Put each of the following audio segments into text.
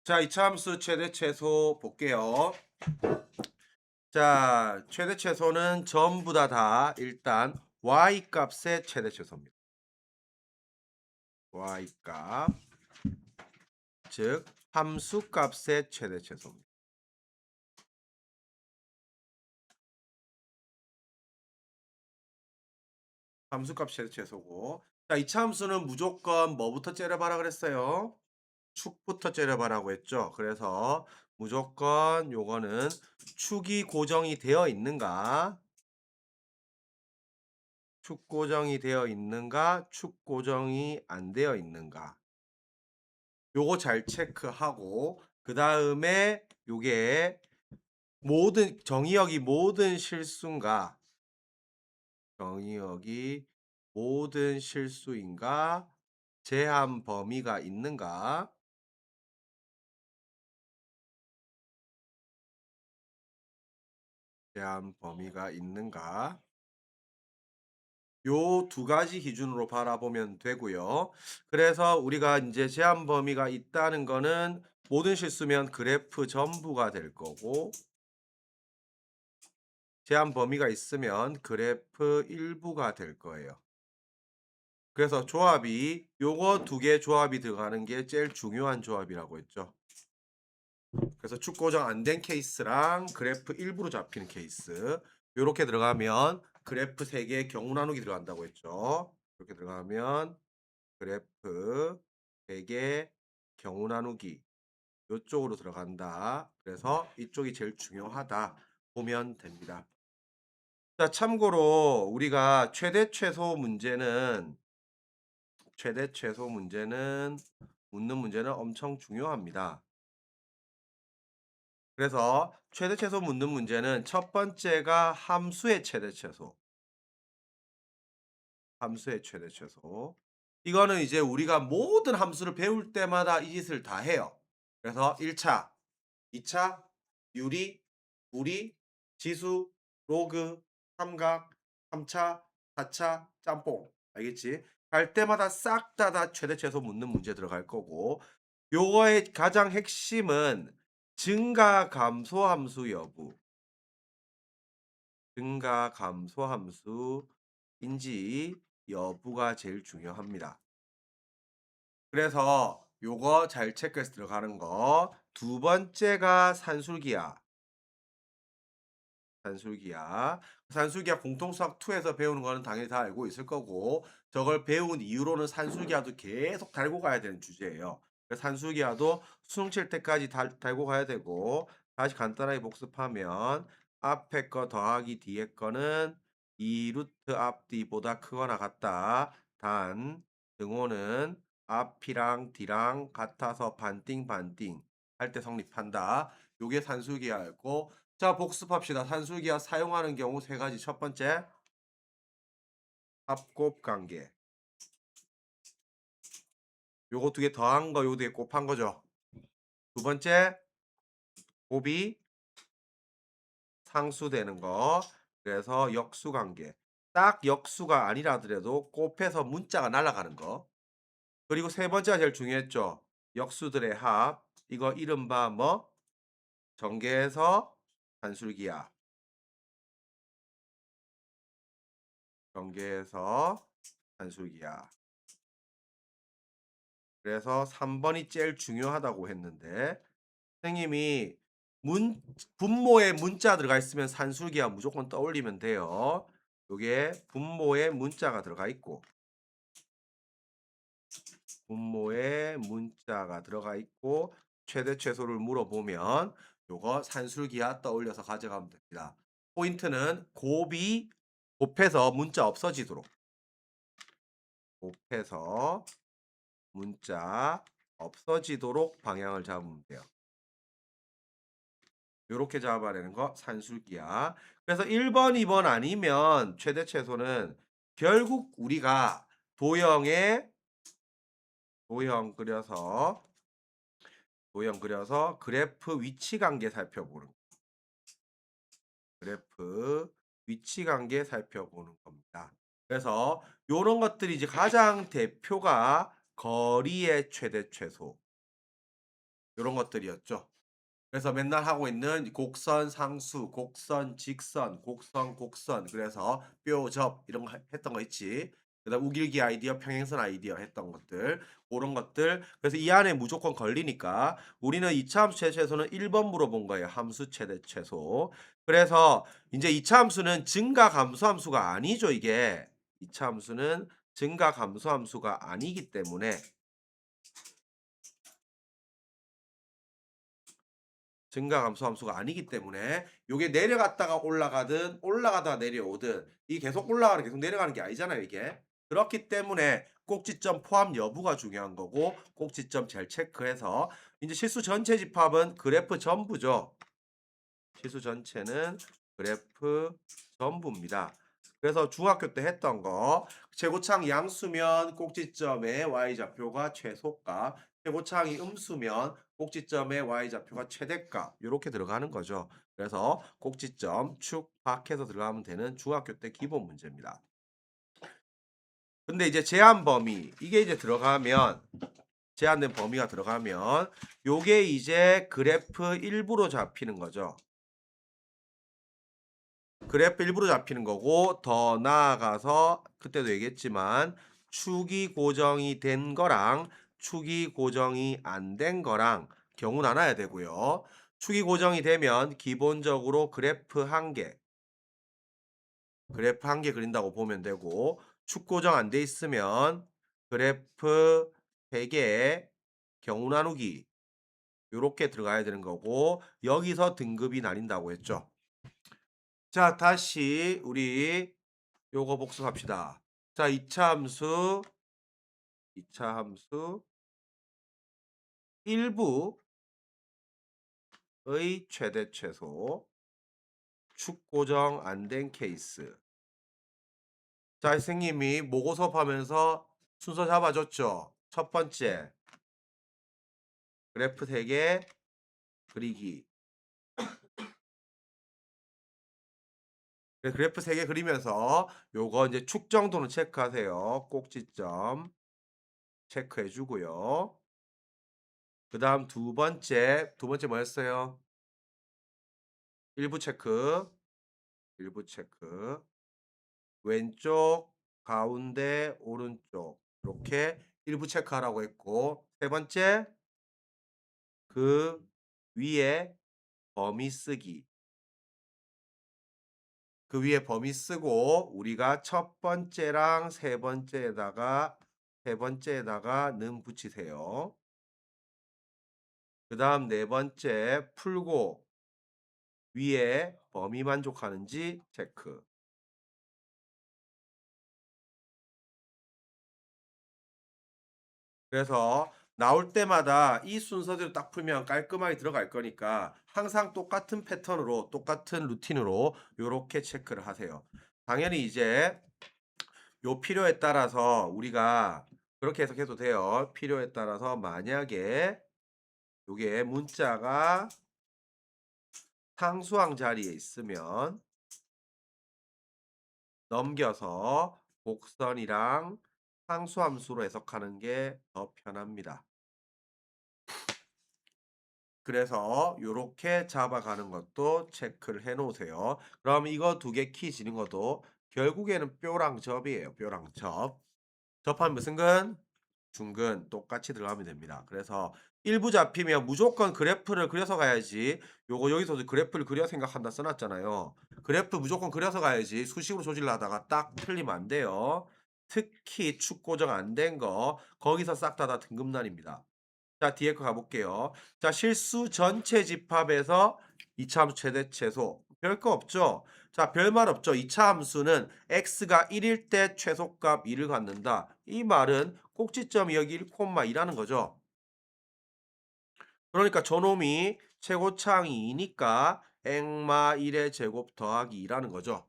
자, 이차함수 최대 최소 볼게요. 자, 최대 최소는 전부 다 일단 y 값의 최대 최소입니다. y 값, 즉 함수 값의 최대 최소입니다. 함수 값 최대 최소고. 자, 이차함수는 무조건 뭐부터 째려봐라 그랬어요? 축부터 째려봐라고 했죠. 그래서 무조건 요거는 축이 고정이 되어 있는가? 축 고정이 되어 있는가? 축 고정이 안 되어 있는가? 요거 잘 체크하고 그다음에 요게 모든 정의역이 모든 실수인가? 정의역이 모든 실수인가? 제한 범위가 있는가? 제한 범위가 있는가? 요 두 가지 기준으로 바라보면 되고요. 그래서 우리가 인제 제한 범위가 있다는 거는 모든 실수면 그래프 전부가 될 거고 제한 범위가 있으면 그래프 일부가 될 거예요. 그래서 조합이 요거 두 개 조합이 들어가는 게 제일 중요한 조합이라고 했죠. 그래서 축 고정 안 된 케이스랑 그래프 일부로 잡히는 케이스 요렇게 들어가면 그래프 3개 경우 나누기 들어간다고 했죠. 이렇게 들어가면 그래프 3개 경우 나누기 요쪽으로 들어간다. 그래서 이쪽이 제일 중요하다 보면 됩니다. 자, 참고로 우리가 최대 최소 문제는 묻는 문제는 엄청 중요합니다. 그래서 최대 최소 묻는 문제는 첫 번째가 함수의 최대 최소. 함수의 최대 최소. 이거는 이제 우리가 모든 함수를 배울 때마다 이 짓을 다 해요. 그래서 1차, 2차, 유리, 무리, 지수, 로그, 삼각, 3차, 4차, 짬뽕. 알겠지? 갈 때마다 싹 다 최대 최소 묻는 문제 들어갈 거고 요거의 가장 핵심은 증가 감소 함수 여부. 증가 감소 함수인지 여부가 제일 중요합니다. 그래서 요거 잘 체크해서 들어가는 거. 두 번째가 산술기하. 산술기하. 산술기하 공통수학 2에서 배우는 거는 당연히 다 알고 있을 거고 저걸 배운 이후로는 산술기하도 계속 달고 가야 되는 주제예요. 그래서 산술기하도 수능 칠 때까지 달고 가야 되고 다시 간단하게 복습하면 앞에 거 더하기 뒤에 거는 2 루트 앞뒤보다 크거나 같다. 단 등호는 앞이랑 뒤랑 같아서 반띵 반띵 할 때 성립한다. 요게 산술기하였고 자, 복습합시다. 산술기하 사용하는 경우 세 가지. 첫 번째, 합곱관계. 요거 두 개 더한 거, 요거 두 개 곱한 거죠. 두 번째, 곱이 상수되는 거. 그래서 역수관계. 딱 역수가 아니라더라도 곱해서 문자가 날아가는 거. 그리고 세 번째가 제일 중요했죠. 역수들의 합. 이거 이른바 뭐? 전개해서 산술기하. 전개해서 산술기하. 그래서 3번이 제일 중요하다고 했는데 선생님이 분모에 문자 들어가 있으면 산술기하 무조건 떠올리면 돼요. 요게 분모에 문자가 들어가 있고 분모에 문자가 들어가 있고 최대 최소를 물어보면 요거 산술기하 떠올려서 가져가면 됩니다. 포인트는 곱해서 문자 없어지도록 곱해서 문자 없어지도록 방향을 잡으면 돼요. 요렇게 잡아내는 거 산술기하. 그래서 1번, 2번 아니면 최대 최소는 결국 우리가 도형 도형 그려서 도형 그려서 그래프 위치 관계 살펴보는 그래프 위치 관계 살펴보는 겁니다. 그래서 요런 것들이 이제 가장 대표가 거리의 최대 최소 요런 것들이었죠. 그래서 맨날 하고 있는 곡선, 상수, 곡선, 직선, 곡선, 곡선. 그래서 뼈, 접 이런 거 했던 거 있지. 그다음 우길기 아이디어, 평행선 아이디어 했던 것들. 그런 것들. 그래서 이 안에 무조건 걸리니까 우리는 2차 함수 최대 최소는 1번 물어본 거예요. 함수 최대 최소. 그래서 이제 2차 함수는 증가 감소 함수가 아니죠, 이게. 2차 함수는 증가 감소 함수가 아니기 때문에 증가 감소 함수가 아니기 때문에 요게 내려갔다가 올라가든 올라가다가 내려오든 이 계속 올라가는 계속 내려가는 게 아니잖아요, 이게. 그렇기 때문에 꼭지점 포함 여부가 중요한 거고 꼭지점 잘 체크해서 이제 실수 전체 집합은 그래프 전부죠. 실수 전체는 그래프 전부입니다. 그래서 중학교 때 했던 거 최고창 양수면 꼭지점의 y좌표가 최소값, 최고창이 음수면 꼭지점의 y좌표가 최대값 이렇게 들어가는 거죠. 그래서 꼭지점 축 박해서 들어가면 되는 중학교 때 기본 문제입니다. 근데 이제 제한 범위 이게 이제 들어가면 제한된 범위가 들어가면 요게 이제 그래프 일부로 잡히는 거죠. 그래프 일부러 잡히는 거고 더 나아가서 그때도 얘기했지만 축이 고정이 된 거랑 축이 고정이 안 된 거랑 경우 나눠야 되고요. 축이 고정이 되면 기본적으로 그래프 한 개 그린다고 보면 되고 축 고정 안 돼 있으면 그래프 3개의 경우 나누기 요렇게 들어가야 되는 거고 여기서 등급이 나뉜다고 했죠. 자, 다시 우리 요거 복습합시다. 자, 2차 함수 일부의 최대 최소 축 고정 안 된 케이스. 자, 선생님이 모고 수업하면서 순서 잡아줬죠. 첫 번째 그래프 3개 그리기. 그래프 3개 그리면서 요거 이제 축 정도는 체크하세요. 꼭지점 체크해 주고요. 그다음 두 번째 뭐였어요? 일부 체크. 일부 체크. 왼쪽, 가운데, 오른쪽 이렇게 일부 체크하라고 했고 세 번째 그 위에 범위 쓰기. 그 위에 범위 쓰고 우리가 첫 번째랑 세 번째에다가 는 붙이세요. 그다음 네 번째 풀고 위에 범위 만족하는지 체크. 그래서 나올 때마다 이 순서대로 딱 풀면 깔끔하게 들어갈 거니까 항상 똑같은 패턴으로 똑같은 루틴으로 요렇게 체크를 하세요. 당연히 이제 요 필요에 따라서 우리가 그렇게 해석해도 돼요. 필요에 따라서 만약에 요게 문자가 상수항 자리에 있으면 넘겨서 곡선이랑 상수함수로 해석하는 게 더 편합니다. 그래서 요렇게 잡아가는 것도 체크를 해 놓으세요. 그럼 이거 2개 키 지는 것도 결국에는 뼈랑 접이에요. 뼈랑 접. 접하면 무슨 근? 중근 똑같이 들어가면 됩니다. 그래서 일부 잡히면 무조건 그래프를 그려서 가야지. 요거 여기서도 그래프를 그려 생각한다 써 놨잖아요. 그래프 무조건 그려서 가야지. 수식으로 조질러 하다가 딱 틀리면 안 돼요. 특히 축 고정 안 된 거 거기서 싹 다 등급난입니다. 자, 뒤에 거 가볼게요. 자, 실수 전체 집합에서 2차 함수 최대 최소. 별거 없죠? 자, 별말 없죠? 2차 함수는 x가 1일 때 최소값 1을 갖는다. 이 말은 꼭지점이 여기 1,2라는 거죠. 그러니까 저놈이 최고차항이 2니까 액마 1의 제곱 더하기 2라는 거죠.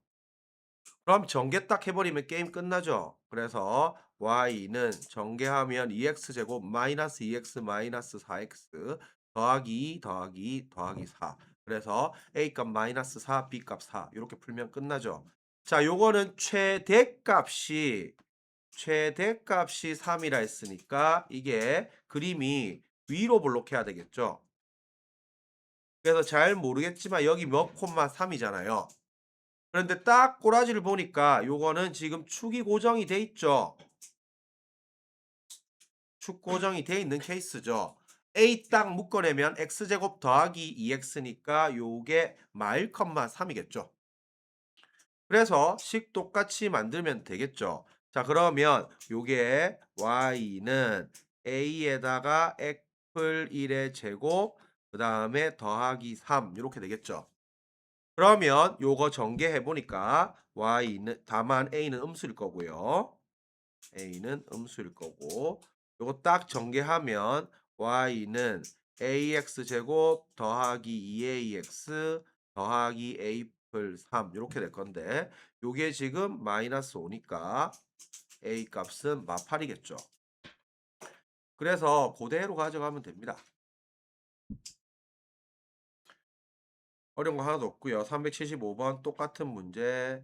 그럼 전개 딱 해버리면 게임 끝나죠. 그래서 y는 전개하면 2x제곱 마이너스 2x 마이너스 4x 더하기 2 더하기 4. 그래서 a값 마이너스 4, b값 4 이렇게 풀면 끝나죠. 자, 요거는 최대값이 3이라 했으니까 이게 그림이 위로 볼록해야 되겠죠. 그래서 잘 모르겠지만 여기 몇 콤마 3이잖아요. 그런데 딱 꼬라지를 보니까 요거는 지금 축이 고정이 돼 있죠. 축 고정이 돼 있는 케이스죠. A 딱 묶어내면 x제곱 더하기 2x니까 요게 마일 컴마 3이겠죠. 그래서 식 똑같이 만들면 되겠죠. 자, 그러면 요게 y는 a에다가 애플 1의 제곱 그다음에 더하기 3 요렇게 되겠죠. 그러면 요거 전개해 보니까 y는 다만 a는 음수일 거고요. a는 음수일 거고 요거 딱 전개하면 y는 ax 제곱 더하기 2ax 더하기 a 플 3 이렇게 될 건데 요게 지금 마이너스 5니까 a 값은 마팔이겠죠. 그래서 그대로 가져가면 됩니다. 어려운 거 하나도 없고요. 375번 똑같은 문제,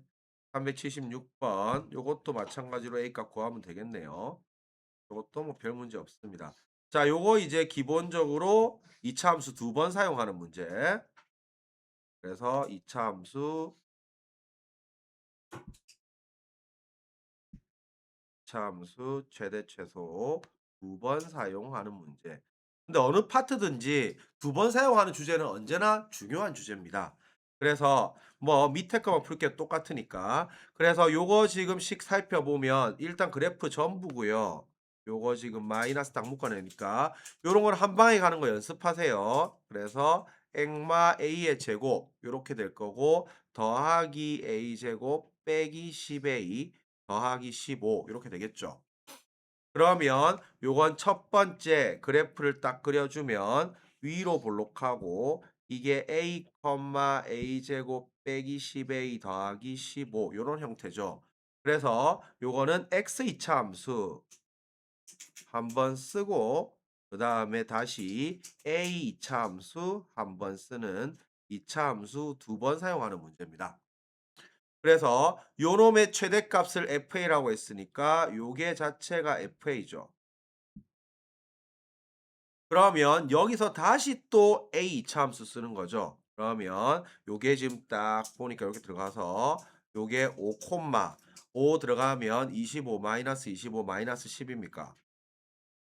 376번 요것도 마찬가지로 a 값 구하면 되겠네요. 요것도 뭐 별 문제 없습니다. 자, 요거 이제 기본적으로 이차 함수 두 번 사용하는 문제. 그래서 이차 함수 함수 최대 최소 두 번 사용하는 문제. 근데 어느 파트든지 두 번 사용하는 주제는 언제나 중요한 주제입니다. 그래서 뭐 밑에 거만 풀게 똑같으니까. 그래서 요거 지금 식 살펴보면 일단 그래프 전부고요. 요거 지금 마이너스 딱 묶어내니까 요런 걸 한 방에 가는 거 연습하세요. 그래서 액마 a의 제곱 요렇게 될 거고 더하기 a 제곱 빼기 10a 더하기 15 이렇게 되겠죠. 그러면 요건 첫 번째 그래프를 딱 그려주면 위로 볼록하고 이게 a, a 제곱 빼기 10a 더하기 15 요런 형태죠. 그래서 요거는 x 이차 함수 한번 쓰고 그 다음에 다시 a 이차 함수 한번 쓰는 이차 함수 두 번 사용하는 문제입니다. 그래서 요놈의 최대값을 FA라고 했으니까 요게 자체가 FA죠. 그러면 여기서 다시 또 A 이차함수 쓰는 거죠. 그러면 요게 지금 딱 보니까 이렇게 들어가서 요게 5 콤마 5 들어가면 25 마이너스 25 마이너스 10입니까?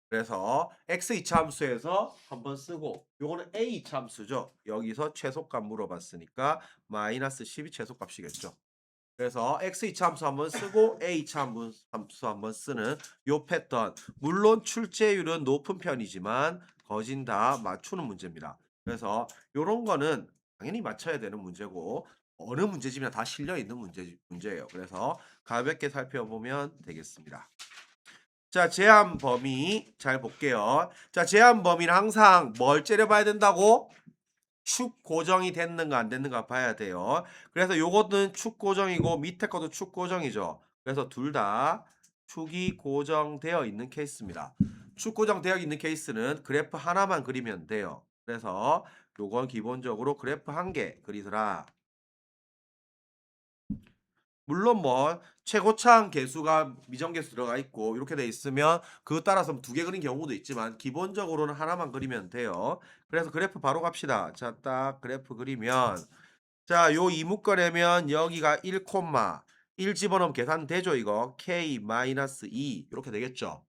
그래서 x 이차함수에서 한번 쓰고 요거는 a 이차함수죠. 여기서 최소값 물어봤으니까 마이너스 10이 최소값이겠죠. 그래서 x 이차함수 한번 쓰고 a 이차함수 한번 쓰는 요 패턴. 물론 출제율은 높은 편이지만 거진 다 맞추는 문제입니다. 그래서 요런 거는 당연히 맞춰야 되는 문제고 어느 문제집이나 다 실려 있는 문제예요. 그래서 가볍게 살펴보면 되겠습니다. 자, 제한 범위 잘 볼게요. 자, 제한 범위는 항상 뭘 째려봐야 된다고? 축 고정이 됐는가 안 됐는가 봐야 돼요. 그래서 요것은 축 고정이고 밑에 것도 축 고정이죠. 그래서 둘 다 축이 고정되어 있는 케이스입니다. 축 고정되어 있는 케이스는 그래프 하나만 그리면 돼요. 그래서 요건 기본적으로 그래프 한 개 그리더라. 물론 뭐 최고차항 계수가 미정계수 들어가 있고 이렇게 돼 있으면 그거 따라서 두 개 그린 경우도 있지만 기본적으로는 하나만 그리면 돼요. 그래서 그래프 바로 갑시다. 자, 딱 그래프 그리면 자, 요 이묶어내면 여기가 1 콤마 1 집어넣으면 계산되죠, 이거. k-2 이렇게 되겠죠.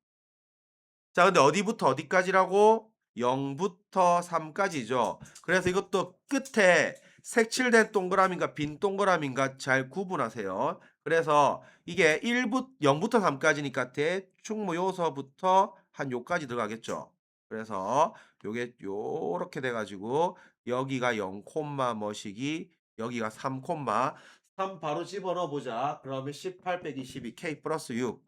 자, 근데 어디부터 어디까지라고? 0부터 3까지죠. 그래서 이것도 끝에 색칠된 동그라미인가 빈 동그라미인가 잘 구분하세요. 그래서 이게 0부터 3까지니까 대충 뭐 요서부터 한 요까지 들어가겠죠. 그래서 요게 요렇게 돼가지고 여기가 0 콤마 뭐시기 여기가 3 콤마 3 바로 집어넣어 보자. 그러면 18 빼기 12 k 플러스 6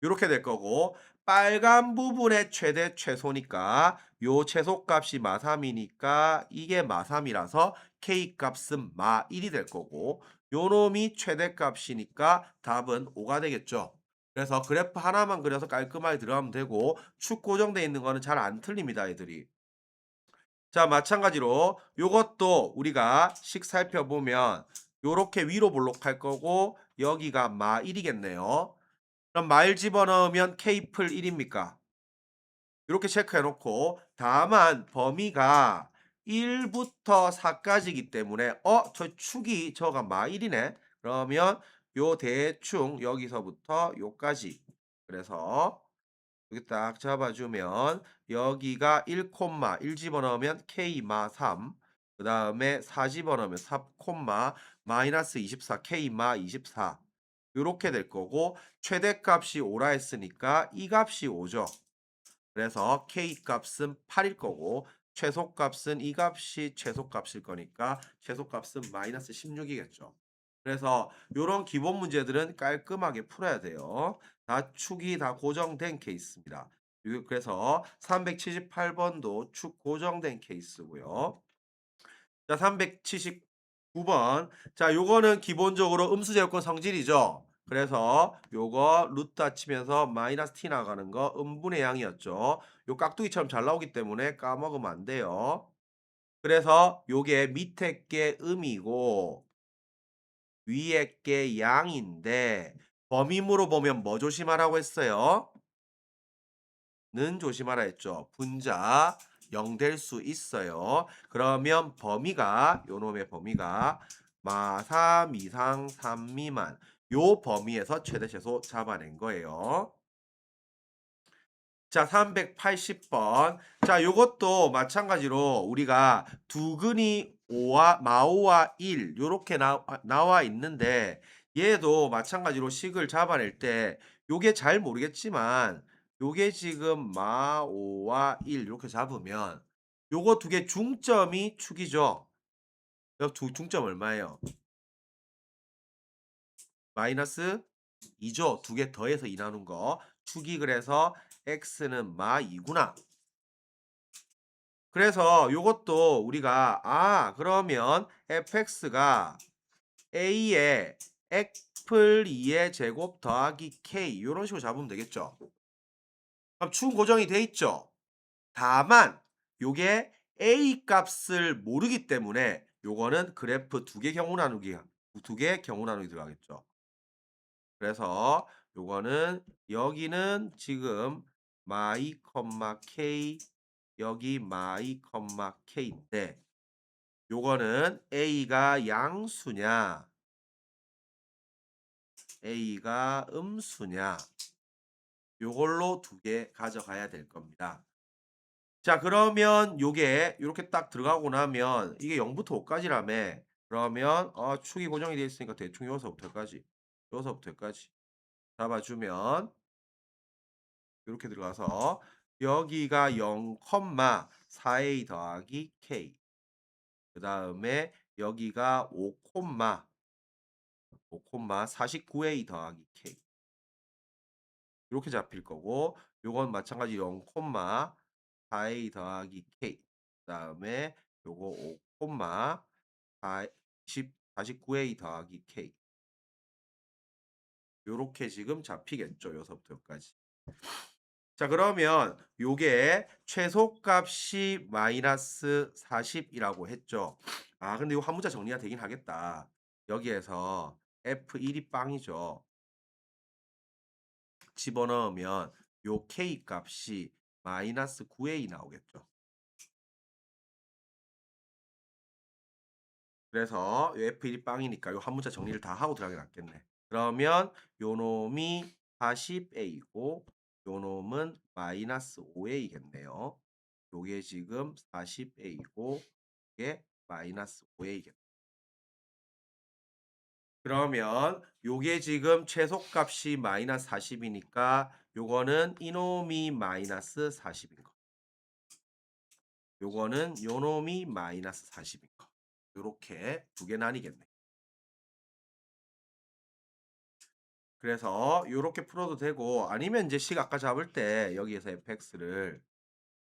요렇게 될 거고 빨간 부분의 최대 최소니까 요 최소값이 마3이니까 이게 마3이라서 K값은 마1이 될 거고 요놈이 최대값이니까 답은 5가 되겠죠. 그래서 그래프 하나만 그려서 깔끔하게 들어가면 되고 축 고정되어 있는 거는 잘 안 틀립니다, 애들이. 자, 마찬가지로 요것도 우리가 식 살펴보면 요렇게 위로 볼록할 거고 여기가 마1이겠네요. 그럼 마일 집어넣으면 K플 1입니까? 요렇게 체크해 놓고 다만 범위가 1 부터 4 까지이기 때문에 저 축이 저가 마1 이네. 그러면 요 대충 여기서부터 요까지. 그래서 여기 딱 잡아 주면 여기가 1 콤마 1 집어넣으면 K 마 3, 그다음에 4 집어넣으면 4 콤마 마이너스 24 K 마 24, 요렇게 될 거고 최대값이 5라 했으니까 이 값이 5죠. 그래서 K 값은 8일 거고 최소값은 이 값이 최소값일 거니까 최소값은 마이너스 16이겠죠. 그래서 요런 기본 문제들은 깔끔하게 풀어야 돼요. 다 축이 다 고정된 케이스입니다. 그래서 378번도 축 고정된 케이스고요. 자, 379번. 자, 요거는 기본적으로 음수제곱권 성질이죠. 그래서 요거 루트 치면서 마이너스 t 나가는 거 음분의 양이었죠. 요 깍두기처럼 잘 나오기 때문에 까먹으면 안 돼요. 그래서 요게 밑에 게 음이고 위에 게 양인데 범위으로 보면 뭐 조심하라고 했어요? 는 조심하라 했죠. 분자 0 될 수 있어요. 그러면 범위가 요놈의 범위가 마 3 이상 3 미만 요 범위에서 최대 최소 잡아낸 거예요. 자, 380번. 자, 요것도 마찬가지로 우리가 두근이 5와 마오와 1 요렇게 나와 있는데 얘도 마찬가지로 식을 잡아낼 때 요게 잘 모르겠지만 요게 지금 마오와 1 이렇게 잡으면 요거 두 개 중점이 축이죠. 요 중점 얼마예요? 마이너스 2죠. 두 개 더해서 2 나눈 거. 축이 그래서 x는 마 2구나. 그래서 요것도 우리가 그러면 fx가 a의 애플 2의 제곱 더하기 k 요런 식으로 잡으면 되겠죠. 그럼 축은 고정이 돼 있죠. 다만 요게 a 값을 모르기 때문에 요거는 그래프 두 개 경우 나누기 들어가겠죠. 그래서 요거는 여기는 지금 마이 컴마 k 여기 마이 컴마 k인데 요거는 a가 양수냐 a가 음수냐 요걸로 두 개 가져가야 될 겁니다. 자, 그러면 요게 요렇게 딱 들어가고 나면 이게 0부터 5까지라며. 그러면 축이 고정이 되어 있으니까 대충 요서부터 여기까지 요서부터 여기까지 잡아주면 요렇게 들어가서 여기가 0, 4a 더하기 k, 그 다음에 여기가 5, 49a 더하기 k 이렇게 잡힐 거고 요건 마찬가지 0, 4a 더하기 k, 그 다음에 요거 5, 49a 더하기 k 요렇게 지금 잡히겠죠. 여기서부터 여기까지. 자, 그러면 요게 최소값이 마이너스 40이라고 했죠. 근데 이거 한 문자 정리가 되긴 하겠다. 여기에서 F1이 빵이죠. 집어넣으면 요 K 값이 마이너스 9A 나오겠죠. 그래서 요 F1이 빵이니까 요 한 문자 정리를 다 하고 들어가게 낫겠네. 그러면 요 놈이 40A고 요 놈은 마이너스 5A겠네요. 요게 지금 40A고 이게 마이너스 5A겠네. 그러면 요게 지금 최소값이 마이너스 40이니까 요거는 이놈이 마이너스 40인 거. 요거는 요놈이 마이너스 40인 거. 요렇게 두 개 나뉘겠네. 그래서 요렇게 풀어도 되고 아니면 이제 식 아까 잡을 때 여기에서 fx를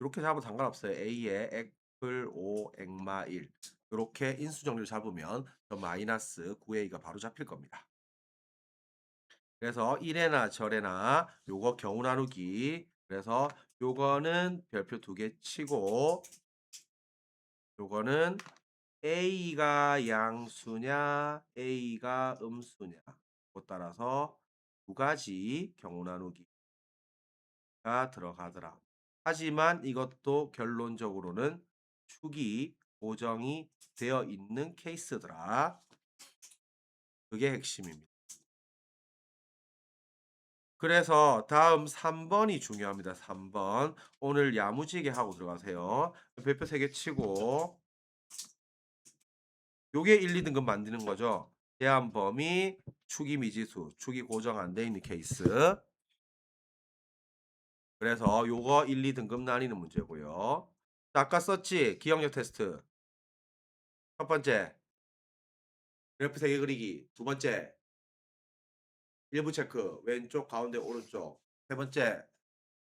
요렇게 잡아도 상관없어요. a의 애플 5 액마 1 요렇게 인수 정리를 잡으면 저 마이너스 9a가 바로 잡힐 겁니다. 그래서 1에나 절에나 요거 경우 나누기. 그래서 요거는 별표 두 개 치고 요거는 A가 양수냐 A가 음수냐 그 따라서 두 가지 경우 나누기가 들어가더라. 하지만 이것도 결론적으로는 축이 고정이 되어 있는 케이스더라. 그게 핵심입니다. 그래서 다음 3번이 중요합니다. 3번. 오늘 야무지게 하고 들어가세요. 별표 3개 치고 요게 1, 2등급 만드는 거죠. 제한 범위, 축이 미지수, 축이 고정 안 돼 있는 케이스. 그래서 요거 1, 2등급 나뉘는 문제고요. 아까 썼지? 기억력 테스트. 첫 번째, 그래프 3개 그리기. 두 번째, 일부 체크. 왼쪽, 가운데, 오른쪽. 세 번째,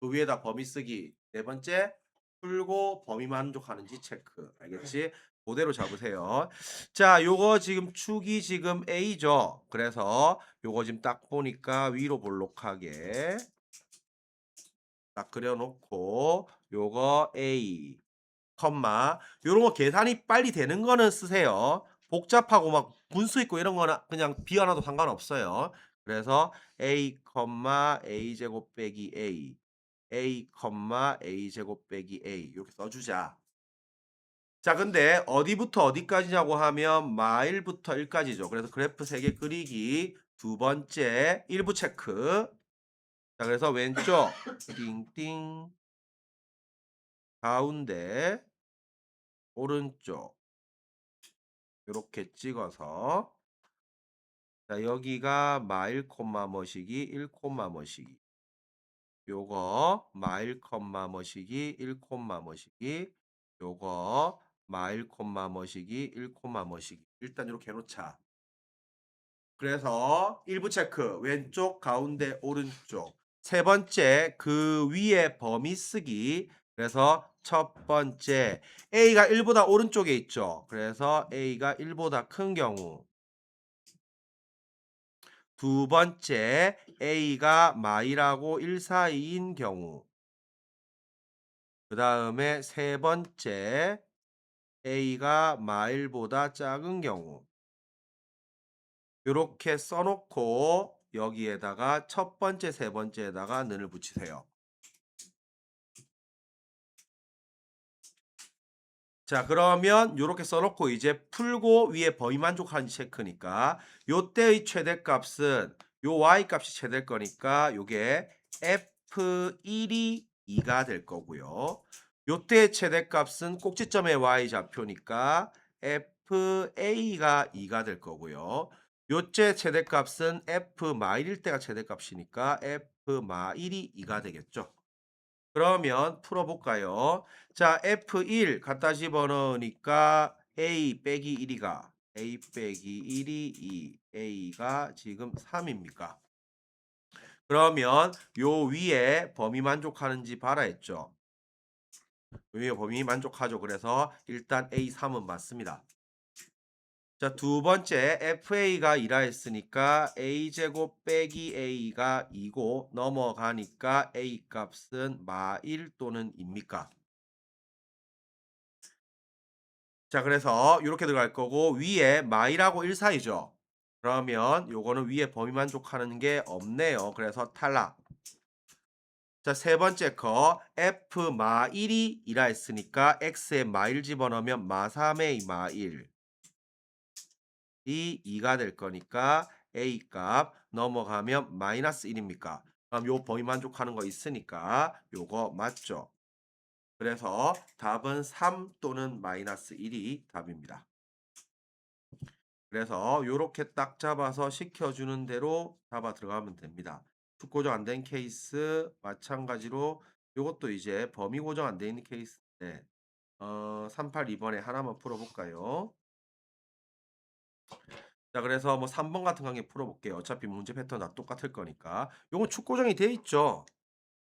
그 위에다 범위 쓰기. 네 번째, 풀고 범위 만족하는지 체크. 알겠지? 그대로 잡으세요. 자, 요거 지금 축이 지금 A죠. 그래서 요거 지금 딱 보니까 위로 볼록하게 딱 그려놓고 요거 A, 컴마 요런 거 계산이 빨리 되는 거는 쓰세요. 복잡하고 막 분수 있고 이런 거는 그냥 비워놔도 상관없어요. 그래서 A, A 제곱 빼기 A A, A 제곱 빼기 A 이렇게 써주자. 자, 근데 어디부터 어디까지냐고 하면 마일부터 1까지죠. 그래서 그래프 3개 그리기. 두 번째, 일부 체크. 자, 그래서 왼쪽, 띵띵, 가운데, 오른쪽. 이렇게 찍어서. 자, 여기가 마일 콤마 머시기, 1 콤마 머시기. 요거 마일 콤마 머시기 1 콤마 머시기 요거 마일 콤마 머시기 1 콤마 머시기 일단 이렇게 해놓자. 그래서 일부 체크 왼쪽 가운데 오른쪽 세 번째 그 위에 범위 쓰기. 그래서 첫 번째 A가 1보다 오른쪽에 있죠. 그래서 A가 1보다 큰 경우 두 번째 A가 마일하고 1 사이인 경우 그 다음에 세 번째 A가 마일보다 작은 경우 이렇게 써놓고 여기에다가 첫 번째 세 번째에다가 는을 붙이세요. 자, 그러면 이렇게 써놓고 이제 풀고 위에 범위 만족하는지 체크니까 요때의 최대값은 요 y값이 최대일 거니까 요게 f1이 2가 될 거고요. 요때의 최대값은 꼭지점의 y좌표니까 fa가 2가 될 거고요. 요때 최대값은 f 마일일 때가 최대값이니까 f 마일이 2가 되겠죠. 그러면 풀어볼까요? 자, F1 갖다 집어넣으니까 A 빼기 1이가 A 빼기 1이 2, A가 지금 3입니까? 그러면 요 위에 범위 만족하는지 봐라 했죠. 위에 범위 만족하죠. 그래서 일단 A3은 맞습니다. 자, 두 번째 FA가 2라 했으니까 A제곱 빼기 A가 2고 넘어가니까 A 값은 마1 또는 입니까? 자, 그래서 이렇게 들어갈 거고 위에 마이라고 1 사이죠. 그러면 요거는 위에 범위 만족하는 게 없네요. 그래서 탈락. 자, 세 번째 거 f 마 1이 2라 했으니까 x에 마1 집어넣으면 마 3의 마 1이 2가 될 거니까 a 값 넘어가면 마이너스 1입니까? 그럼 요 범위 만족하는 거 있으니까 요거 맞죠? 그래서 답은 3 또는 마이너스 1이 답입니다. 그래서 요렇게 딱 잡아서 시켜주는 대로 잡아 들어가면 됩니다. 축 고정 안 된 케이스 마찬가지로 요것도 이제 범위 고정 안 돼 있는 케이스인데 382번에 하나만 풀어볼까요? 자, 그래서 뭐 3번 같은 거 한개 풀어볼게요. 어차피 문제 패턴 다 똑같을 거니까. 요건 축 고정이 되어 있죠.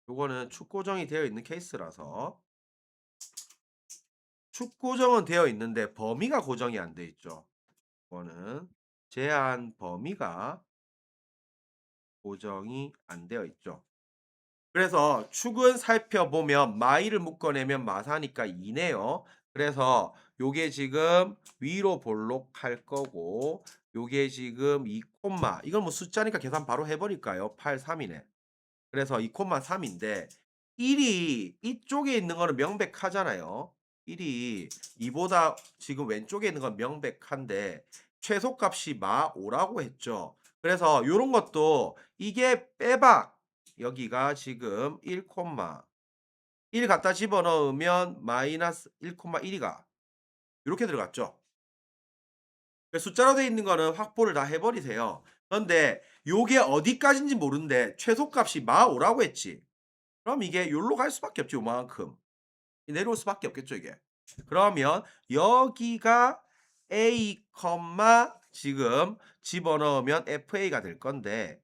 요거는 축 고정이 되어 있는 케이스라서 축 고정은 되어 있는데 범위가 고정이 안 돼 있죠. 이거는 제한 범위가 고정이 안 되어 있죠. 그래서 축은 살펴보면 마이를 묶어내면 마사니까 2네요. 그래서 요게 지금 위로 볼록할 거고 요게 지금 2 콤마 이건 뭐 숫자니까 계산 바로 해버릴까요? 8, 3이네. 그래서 2 콤마 3인데 1이 이쪽에 있는 거는 명백하잖아요. 1이 2보다 지금 왼쪽에 있는 건 명백한데 최소값이 마 5라고 했죠. 그래서 요런 것도 이게 빼박 여기가 지금 1 1 갖다 집어넣으면 마이너스 1,1이 가 요렇게 들어갔죠. 숫자로 되어 있는 거는 확보를 다 해 버리세요. 그런데 요게 어디까지인지 모르는데 최소값이 마 5라고 했지. 그럼 이게 요로 갈 수밖에 없지 요만큼. 내려올 수밖에 없겠죠 이게. 그러면 여기가 A, 지금 집어넣으면 FA가 될 건데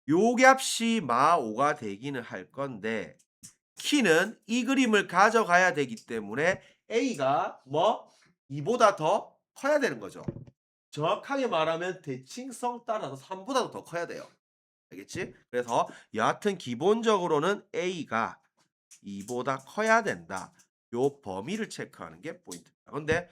요 값이 마 5가 되기는 할 건데 키는 이 그림을 가져가야 되기 때문에 A가 뭐 2보다 더 커야 되는 거죠. 정확하게 말하면 대칭성 따라서 3보다도 더 커야 돼요. 알겠지? 그래서 여하튼 기본적으로는 A가 2보다 커야 된다. 요 범위를 체크하는 게 포인트입니다. 근데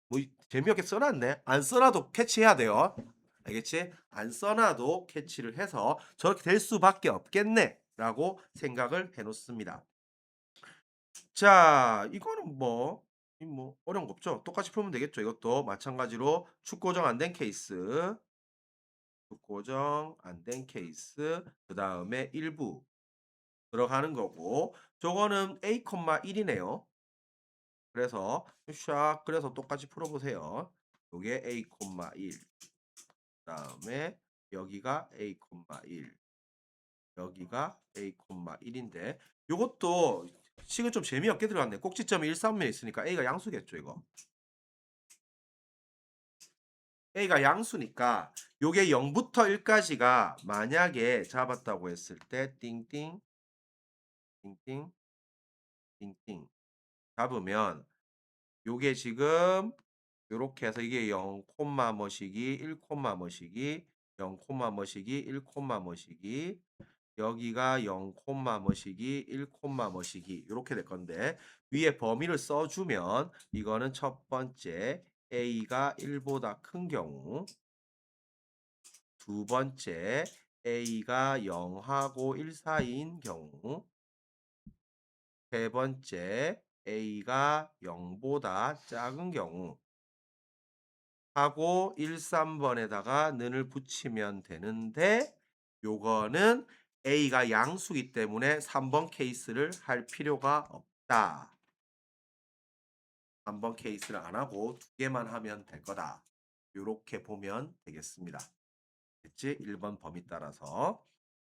뭐 재미없게 써놨네. 안 써놔도 캐치해야 돼요. 알겠지? 안 써놔도 캐치를 해서 저렇게 될 수밖에 없겠네 라고 생각을 해놓습니다. 자, 이거는 뭐 어려운 거 없죠? 똑같이 풀면 되겠죠? 이것도 마찬가지로 축 고정 안 된 케이스, 축 고정 안 된 케이스, 그 다음에 일부 들어가는 거고 저거는 A, 1이네요. 그래서 그래서 똑같이 풀어보세요. 요게 A, 1 그다음에 여기가 A, 1 여기가 A, 1인데 요것도 식은 좀 재미없게 들어갔네. 꼭지점이 1, 3면 있으니까 A가 양수겠죠, 이거. A가 양수니까 요게 0부터 1까지가 만약에 잡았다고 했을 때 띵띵 띵띵 띵띵 잡으면 요게 지금 요렇게 해서 이게 0 뭐시기 1 뭐시기 0 뭐시기 1 뭐시기 여기가 0 뭐시기 1 뭐시기 요렇게 될 건데 위에 범위를 써주면 이거는 첫 번째 A가 1보다 큰 경우 두 번째 A가 0하고 1 사이인 경우 세 번째 A가 0보다 작은 경우 하고 1, 3번에다가 는을 붙이면 되는데 요거는 A가 양수기 때문에 3번 케이스를 할 필요가 없다. 3번 케이스를 안 하고 두 개만 하면 될 거다. 요렇게 보면 되겠습니다. 됐지? 1번 범위 따라서.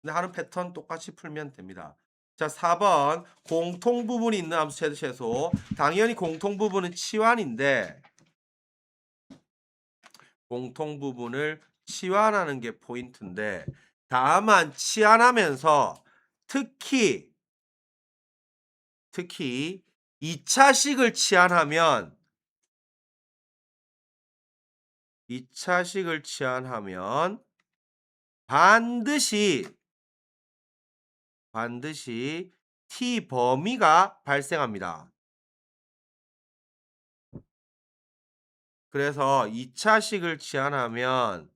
근데 하는 패턴 똑같이 풀면 됩니다. 자, 4번 공통 부분이 있는 함수 최소. 당연히 공통 부분은 치환인데 공통 부분을 치환하는 게 포인트인데 다만 치환하면서 특히 2차식을 치환하면 2차식을 치환하면 반드시 t 범위가 발생합니다. 그래서 2차식을 치환하면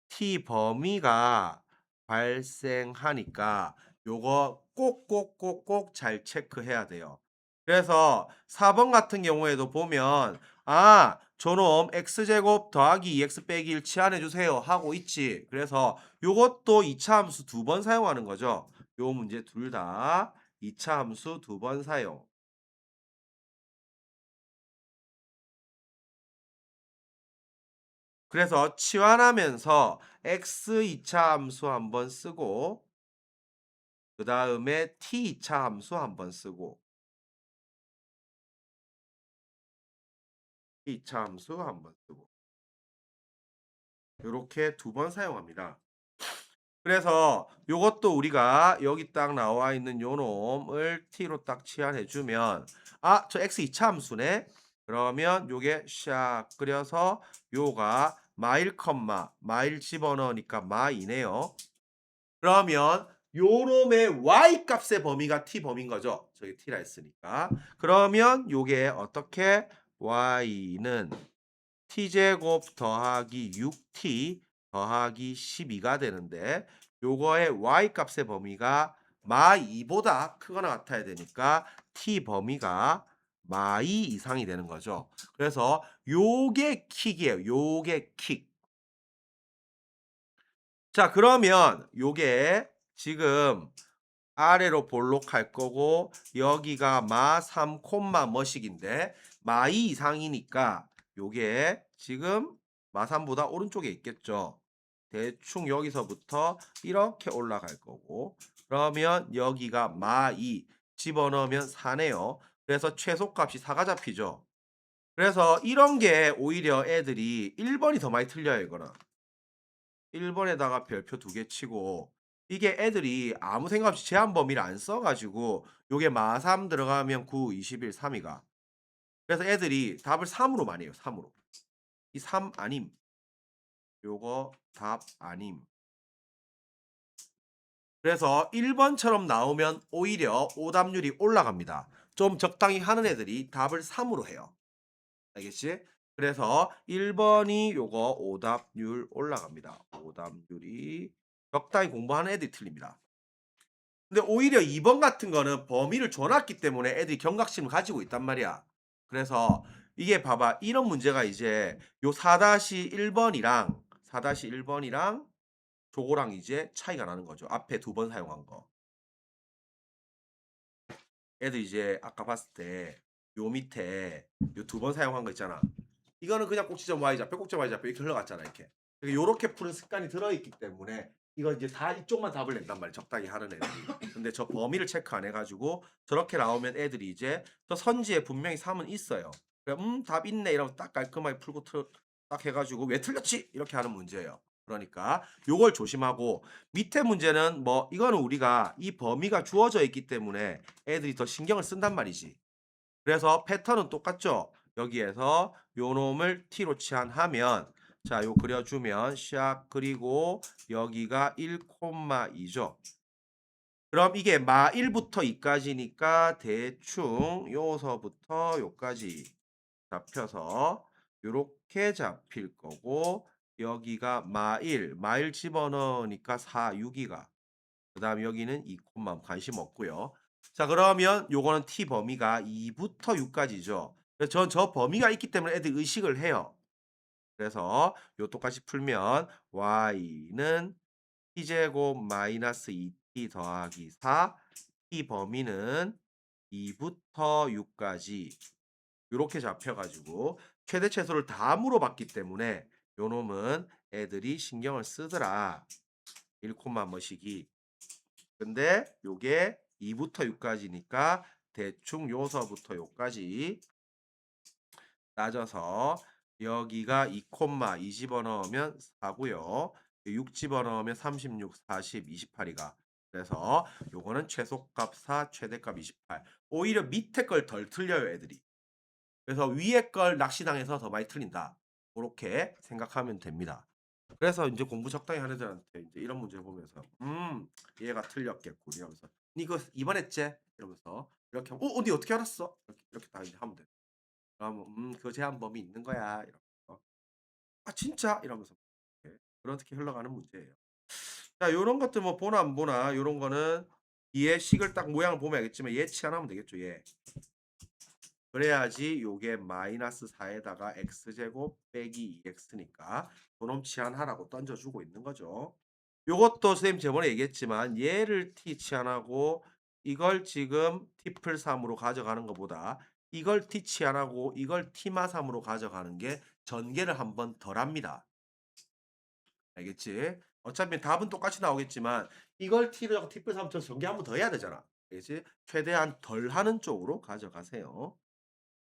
t 범위가 발생하니까 요거 꼭꼭꼭꼭 잘 체크해야 돼요. 그래서 4번 같은 경우에도 보면 저놈 x제곱 더하기 2x 빼기 1 치환해 주세요 하고 있지. 그래서 요것도 2차 함수 두 번 사용하는 거죠. 요 문제 둘 다 2차 함수 두 번 사용. 그래서 치환하면서 x 2차 함수 한번 쓰고 그 다음에 t 2차 함수 한번 쓰고 t 2차 함수 한번 쓰고 이렇게 두 번 사용합니다. 그래서 요것도 우리가 여기 딱 나와 있는 요 놈을 t로 딱 치환해 주면 저 x 2차 함수네. 그러면 요게 샥 끓여서 요가 마일 마일 집어넣으니까 마이네요. 그러면 요놈의 y 값의 범위가 t 범위인 거죠. 저기 t라 했으니까. 그러면 요게 어떻게 y는 t제곱 더하기 6t 더하기 12가 되는데 요거의 y 값의 범위가 마 2보다 크거나 같아야 되니까 t 범위가 마 2 이상이 되는 거죠. 그래서 요게 킥이에요. 요게 킥. 자 그러면 요게 지금 아래로 볼록할 거고 여기가 마 3 콤마 뭐식인데 마 2 이상이니까 요게 지금 마 3보다 오른쪽에 있겠죠. 대충 여기서부터 이렇게 올라갈 거고 그러면 여기가 마 2 집어넣으면 4네요. 그래서 최소값이 4가 잡히죠. 그래서 이런 게 오히려 애들이 1번이 더 많이 틀려요 이거는. 1번에다가 별표 2개 치고 이게 애들이 아무 생각 없이 제한 범위를 안 써 가지고 요게 마3 들어가면 9, 21, 3 이가. 그래서 애들이 답을 3 으로 많이 해요 3 으로. 이 3 아님. 요거 답 아님. 그래서 1번처럼 나오면 오히려 오답률이 올라갑니다. 좀 적당히 하는 애들이 답을 3 으로 해요. 알겠지? 그래서 1번이 요거 오답률 올라갑니다. 오답률이 적당히 공부하는 애들이 틀립니다. 근데 오히려 2번 같은 거는 범위를 줘 놨기 때문에 애들이 경각심을 가지고 있단 말이야. 그래서 이게 봐봐. 이런 문제가 이제 요 4-1번이랑 4-1번이랑 저거랑 이제 차이가 나는 거죠. 앞에 2번 사용한 거. 애들 이제 아까 봤을 때 요 밑에 요 2번 사용한 거 있잖아. 이거는 그냥 꼭지점 y좌표, 꼭지점 y좌표 이렇게 흘러갔잖아 이렇게. 그러니까 요렇게 푸는 습관이 들어있기 때문에 이거 이제 다 이쪽만 답을 낸단 말이야 적당히 하는 애들이. 근데 저 범위를 체크 안 해가지고 저렇게 나오면 애들이 이제 저 선지에 분명히 3은 있어요. 그래, 답 있네 이러면 딱 깔끔하게 풀고 딱 해가지고 왜 틀렸지? 이렇게 하는 문제예요. 그러니까 요걸 조심하고 밑에 문제는 뭐 이거는 우리가 이 범위가 주어져 있기 때문에 애들이 더 신경을 쓴단 말이지. 그래서 패턴은 똑같죠. 여기에서 요 놈을 t로 치환하면 자, 요 그려주면 샥 그리고 여기가 1,2죠. 그럼 이게 마 1부터 2까지니까 대충 요서부터 요까지 잡혀서 요렇게 잡힐 거고 여기가 마 1 집어넣으니까 4, 6이가 그다음에 여기는 2 콤마 관심 없고요. 자 그러면 요거는 t 범위가 2부터 6까지죠. 그래서 저 범위가 있기 때문에 애들이 의식을 해요. 그래서 요 똑같이 풀면 y는 t제곱 마이너스 2t 더하기 4 t 범위는 2부터 6까지 요렇게 잡혀 가지고 최대 최소를 다 물어봤기 때문에 요 놈은 애들이 신경을 쓰더라. 1 콤마 뭐시기 근데 요게 2부터 6까지니까 대충 요서부터 요까지 따져서 여기가 2 콤마 2 집어넣으면 4고요. 6 집어넣으면 36, 40, 28이가 그래서 요거는 최소값 4, 최대값 28. 오히려 밑에 걸 덜 틀려요, 애들이. 그래서 위에 걸 낚시당해서 더 많이 틀린다. 고렇게 생각하면 됩니다. 그래서 인제 공부 적당히 하는 애들한테 인제 이런 문제 보면서 얘가 틀렸겠군.' 이러면서 "니 이거 2번 했지?" 이러면서 이렇게 하면 니 어떻게 알았어?" 이렇게 딱 이제 하면 돼. 그러면 그 제한 범위 있는 거야." 이러면서 "아 진짜?" 이러면서 예 그렇게 흘러가는 문제예요. 자 요런 것들 뭐 보나 안 보나 요런 거는 뒤에 식을 딱 모양을 보면 알겠지만 얘 치환하면 되겠죠, 얘. 그래야지 요게 마이너스 4에다가 x제곱 빼기 2x니까 요놈 치환하라고 던져 주고 있는 거죠. 요것도 선생님 저번에 얘기했지만 얘를 t 치환하고 이걸 지금 t 풀 3으로 가져가는 것보다 이걸 t 치환하고 이걸 t 마 3으로 가져가는 게 전개를 한번 덜 합니다. 알겠지? 어차피 답은 똑같이 나오겠지만 이걸 t로 하고 t 풀 3 전개 한번 더 해야 되잖아. 알겠지? 최대한 덜 하는 쪽으로 가져가세요.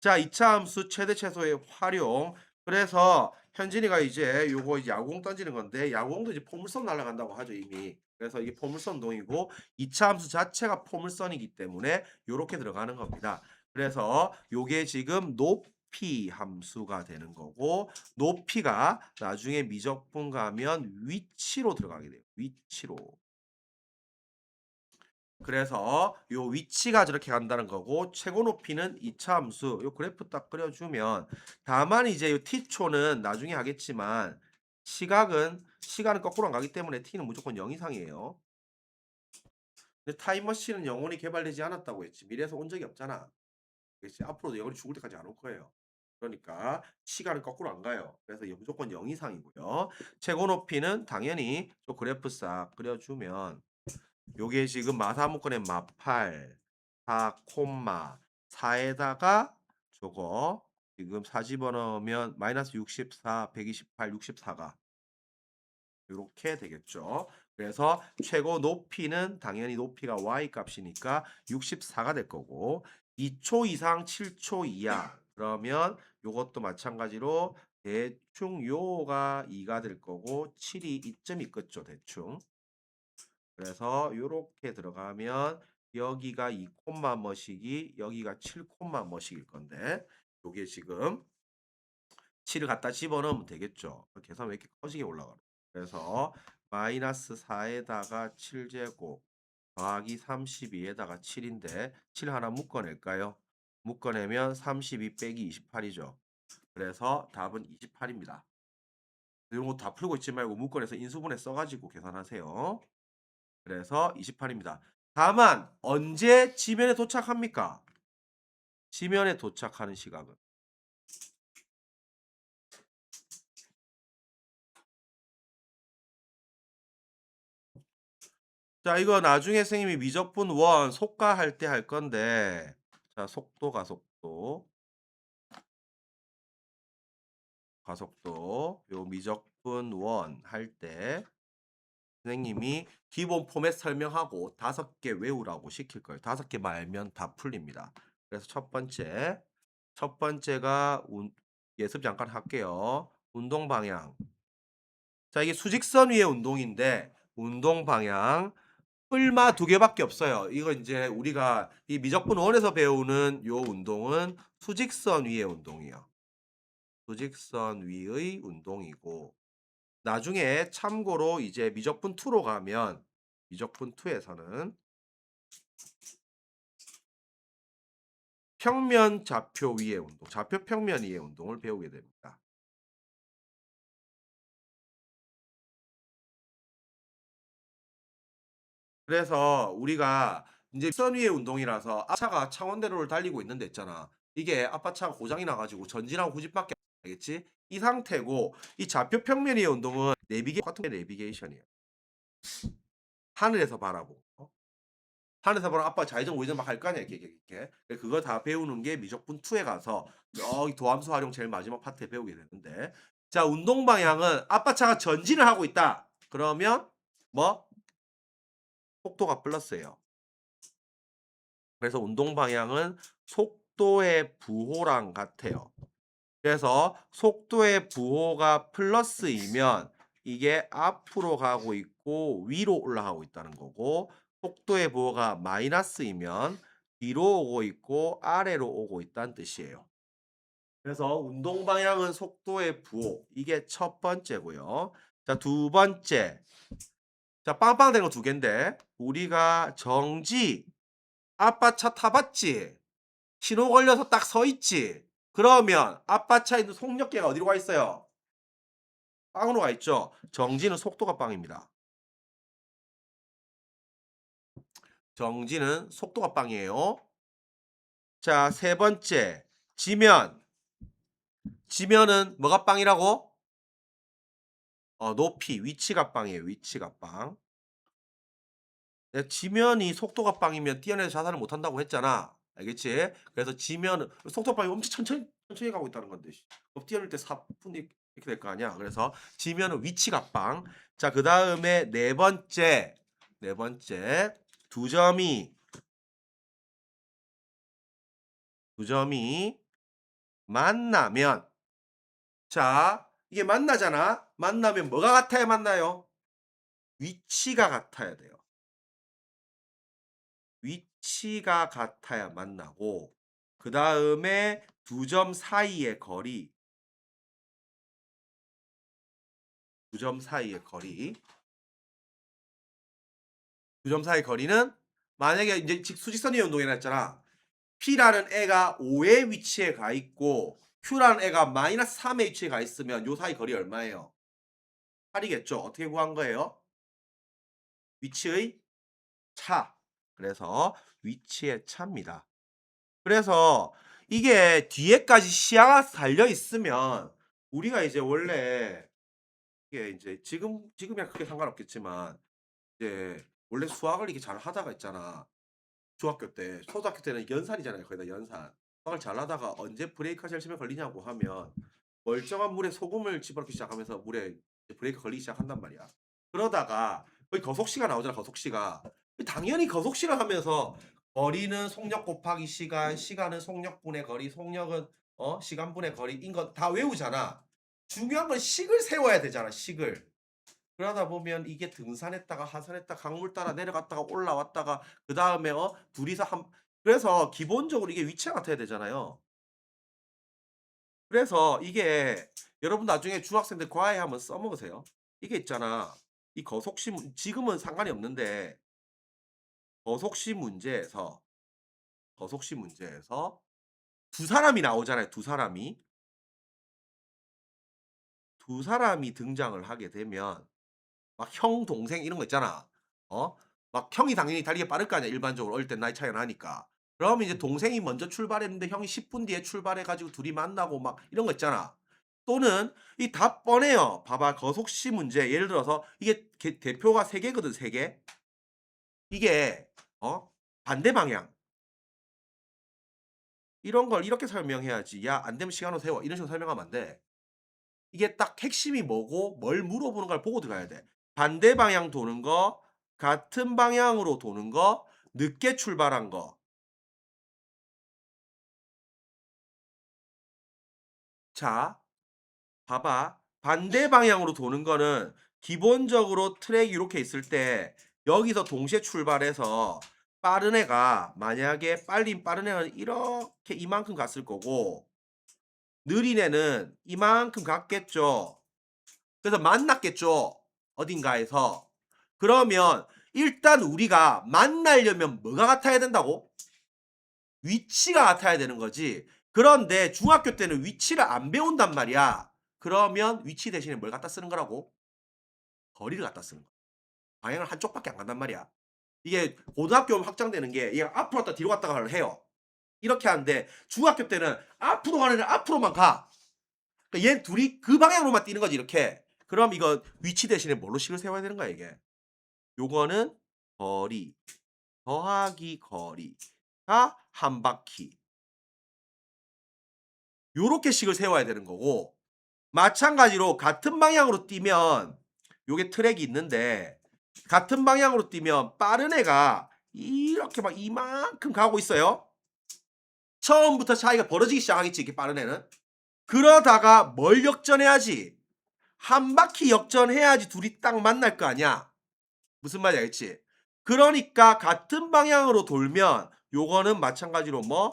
자, 2차 함수 최대 최소의 활용. 그래서 현진이가 이제 요거 이제 야구공 던지는 건데 야구공도 이제 포물선 날아간다고 하죠, 이미. 그래서 이게 포물선 운동이고 2차 함수 자체가 포물선이기 때문에 요렇게 들어가는 겁니다. 그래서 요게 지금 높이 함수가 되는 거고 높이가 나중에 미적분 가면 위치로 들어가게 돼요. 위치로. 그래서 요 위치가 저렇게 간다는 거고 최고 높이는 2차 함수 요 그래프 딱 그려주면 다만 이제 요 t초는 나중에 하겠지만 시간은 거꾸로 안 가기 때문에 t는 무조건 0 이상이에요. 근데 타임머신은 영원히 개발되지 않았다고 했지. 미래에서 온 적이 없잖아. 그렇지. 앞으로도 영원히 죽을 때까지 안 올 거예요. 그러니까 시간은 거꾸로 안 가요. 그래서 무조건 0 이상이고요. 최고 높이는 당연히 또 그래프 싹 그려주면 요게 지금 마사무건의 마8 4 콤마 4에다가 저거 지금 4 집어넣으면 마이너스 64 128 64가 요렇게 되겠죠. 그래서 최고 높이는 당연히 높이가 y 값이니까 64가 될 거고 2초 이상 7초 이하 그러면 요것도 마찬가지로 대충 요가 2가 될 거고 7이 이쯤 있겠죠 대충. 그래서 요렇게 들어가면 여기가 2 콤마 뭐시기 여기가 7 콤마 뭐시기일 건데 요게 지금 7을 갖다 집어넣으면 되겠죠. 계산 왜 이렇게 커지게 올라가나. 그래서 마이너스 4에다가 7제곱 더하기 32에다가 7인데 7 하나 묶어낼까요? 묶어내면 32 빼기 28이죠. 그래서 답은 28입니다. 이런 거 다 풀고 있지 말고 묶어내서 인수분해 써가지고 계산하세요. 그래서 28입니다. 다만 언제 지면에 도착합니까? 지면에 도착하는 시각은 자, 이거 나중에 선생님이 미적분 원 속가할 때 할 건데 자, 속도 가속도 요 미적분 원 할 때 선생님이 기본 포맷 설명하고 5개 외우라고 시킬 거예요. 5개 말면 다 풀립니다. 그래서 첫 번째가 예습 잠깐 할게요. 운동 방향. 자, 이게 수직선 위의 운동인데 운동 방향 뿔마 2개밖에 없어요. 이거 이제 우리가 이 미적분 원에서 배우는 요 운동은 수직선 위의 운동이요. 수직선 위의 운동이고 나중에 참고로 이제 미적분 2로 가면 미적분 2에서는 평면 좌표 위의 운동, 좌표 평면 위의 운동을 배우게 됩니다. 그래서 우리가 이제 선 위의 운동이라서 앞차가 창원대로를 달리고 있는데 있잖아. 이게 앞차가 고장이 나가지고 전진하고 후진밖에 안 되겠지? 이 상태고 이 좌표 평면 위의 운동은 같은 게 내비게이션이에요. 하늘에서 바라보고. 하늘에서 바라보고 아빠 좌회전 우회전 막 할 거 아니야 이렇게. 그거 다 배우는 게 미적분 2에 가서 여기 도함수 활용 제일 마지막 파트에 배우게 되는데 자 운동 방향은 아빠 차가 전진을 하고 있다. 그러면 뭐 속도가 플러스예요. 그래서 운동 방향은 속도의 부호랑 같아요. 그래서 속도의 부호가 플러스이면 이게 앞으로 가고 있고 위로 올라가고 있다는 거고 속도의 부호가 마이너스이면 뒤로 오고 있고 아래로 오고 있다는 뜻이에요. 그래서 운동 방향은 속도의 부호 이게 첫 번째고요. 자, 두 번째. 자, 빵빵된 거 2개인데 우리가 정지 아빠 차 타봤지? 신호 걸려서 딱 서 있지? 그러면 아빠 차에 있는 속력계가 어디로 가 있어요? 빵으로 가 있죠? 정지는 속도가 빵입니다. 정지는 속도가 빵이에요. 자, 세 번째. 지면. 지면은 뭐가 빵이라고? 높이, 위치가 빵이에요. 위치가 빵. 지면이 속도가 빵이면 뛰어내서 자살을 못 한다고 했잖아. 알겠지? 그래서 지면은 속도가 빵이 엄청 천천히 가고 있다는 건데. 뛰어낼 때 4분 이렇게 될 거 아니야. 그래서 지면은 위치가 빵. 자, 그다음에 네 번째. 두 점이 만나면 자, 이게 만나잖아. 만나면 뭐가 같아야 만나요? 위치가 같아야 돼요. 위치가 같아야 만나고 그 다음에 2점 사이의 거리 2점 사이의 거리 2점 사이의 거리는 만약에 이제 수직선의 운동이라 했잖아. P라는 애가 5의 위치에 가 있고 Q라는 애가 마이너스 3의 위치에 가 있으면 요 사이 거리 얼마예요? 8이겠죠. 어떻게 구한 거예요? 위치의 차. 그래서 위치의 차입니다. 그래서 이게 뒤에까지 시야가 달려 있으면 우리가 이제 원래 이게 이제 지금이야 크게 상관없겠지만 이제 원래 수학을 이렇게 잘하다가 있잖아. 중학교 때, 초등학교 때는 연산이잖아요. 거의 다 연산. 수학을 잘하다가 언제 브레이크가 제일 심하게 걸리냐고 하면 멀쩡한 물에 소금을 집어넣기 시작하면서 물에 이제 브레이크 걸리기 시작한단 말이야. 그러다가 거의 거속시가 나오잖아, 거속시가. 당연히 거속시를 하면서 거리는 속력 곱하기 시간, 시간은 속력분의 거리, 속력은 시간분의 거리인 거 다 외우잖아. 중요한 건 식을 세워야 되잖아, 식을. 그러다 보면 이게 등산했다가 하산했다가 강물 따라 내려갔다가 올라왔다가 그다음에 둘이서 한 그래서 기본적으로 이게 위치가 같아야 되잖아요. 그래서 이게 여러분 나중에 중학생들 과외 한번 써 먹으세요. 이게 있잖아. 이 거속시 지금은 상관이 없는데 거속시 문제에서 거속시 문제에서 두 사람이 나오잖아요, 두 사람이. 두 사람이 등장을 하게 되면 막 형, 동생 이런 거 있잖아. 어? 막 형이 당연히 달리기 빠를 거 아니야, 일반적으로 어릴 땐 나이 차이가 나니까. 그러면 이제 동생이 먼저 출발했는데 형이 10분 뒤에 출발해 가지고 둘이 만나고 막 이런 거 있잖아. 또는 이 다 뻔해요. 봐봐. 거속시 문제 예를 들어서 이게 대표가 세 개거든, 세 개. 이게 반대 방향 이런 걸 이렇게 설명해야지. "야 안 되면 시간으로 세워." 이런 식으로 설명하면 안 돼. 이게 딱 핵심이 뭐고 뭘 물어보는 걸 보고 들어가야 돼. 반대 방향 도는 거, 같은 방향으로 도는 거, 늦게 출발한 거. 자, 봐봐. 반대 방향으로 도는 거는 기본적으로 트랙이 요렇게 있을 때 여기서 동시에 출발해서 빠른 애가 만약에 빠른 애는 이렇게 이만큼 갔을 거고 느린 애는 이만큼 갔겠죠. 그래서 만났겠죠. 어딘가에서. 그러면 일단 우리가 만나려면 뭐가 같아야 된다고? 위치가 같아야 되는 거지. 그런데 중학교 때는 위치를 안 배운단 말이야. 그러면 위치 대신에 뭘 갖다 쓰는 거라고? 거리를 갖다 쓰는 거야. 방향을 한쪽밖에 안 간단 말이야. 이게 고등학교 오면 확장되는 게 얘가 앞으로 갔다 뒤로 갔다가를 해요. 이렇게 하는데 중학교 때는 앞으로 가는 애는 앞으로만 가. 그러니까 얘 둘이 그 방향으로만 뛰는 거지 이렇게. 그럼 이거 위치 대신에 뭘로 식을 세워야 되는 거야 이게. 요거는 거리 더하기 거리가 한 바퀴. 요렇게 식을 세워야 되는 거고 마찬가지로 같은 방향으로 뛰면 요게 트랙이 있는데 같은 방향으로 뛰면 빠른 애가 이렇게 막 이만큼 가고 있어요. 처음부터 차이가 벌어지기 시작하겠지 이렇게 빠른 애는. 그러다가 뭘 역전해야지? 한 바퀴 역전해야지 둘이 딱 만날 거 아니야. 무슨 말인지 알겠지? 그러니까 같은 방향으로 돌면 요거는 마찬가지로 뭐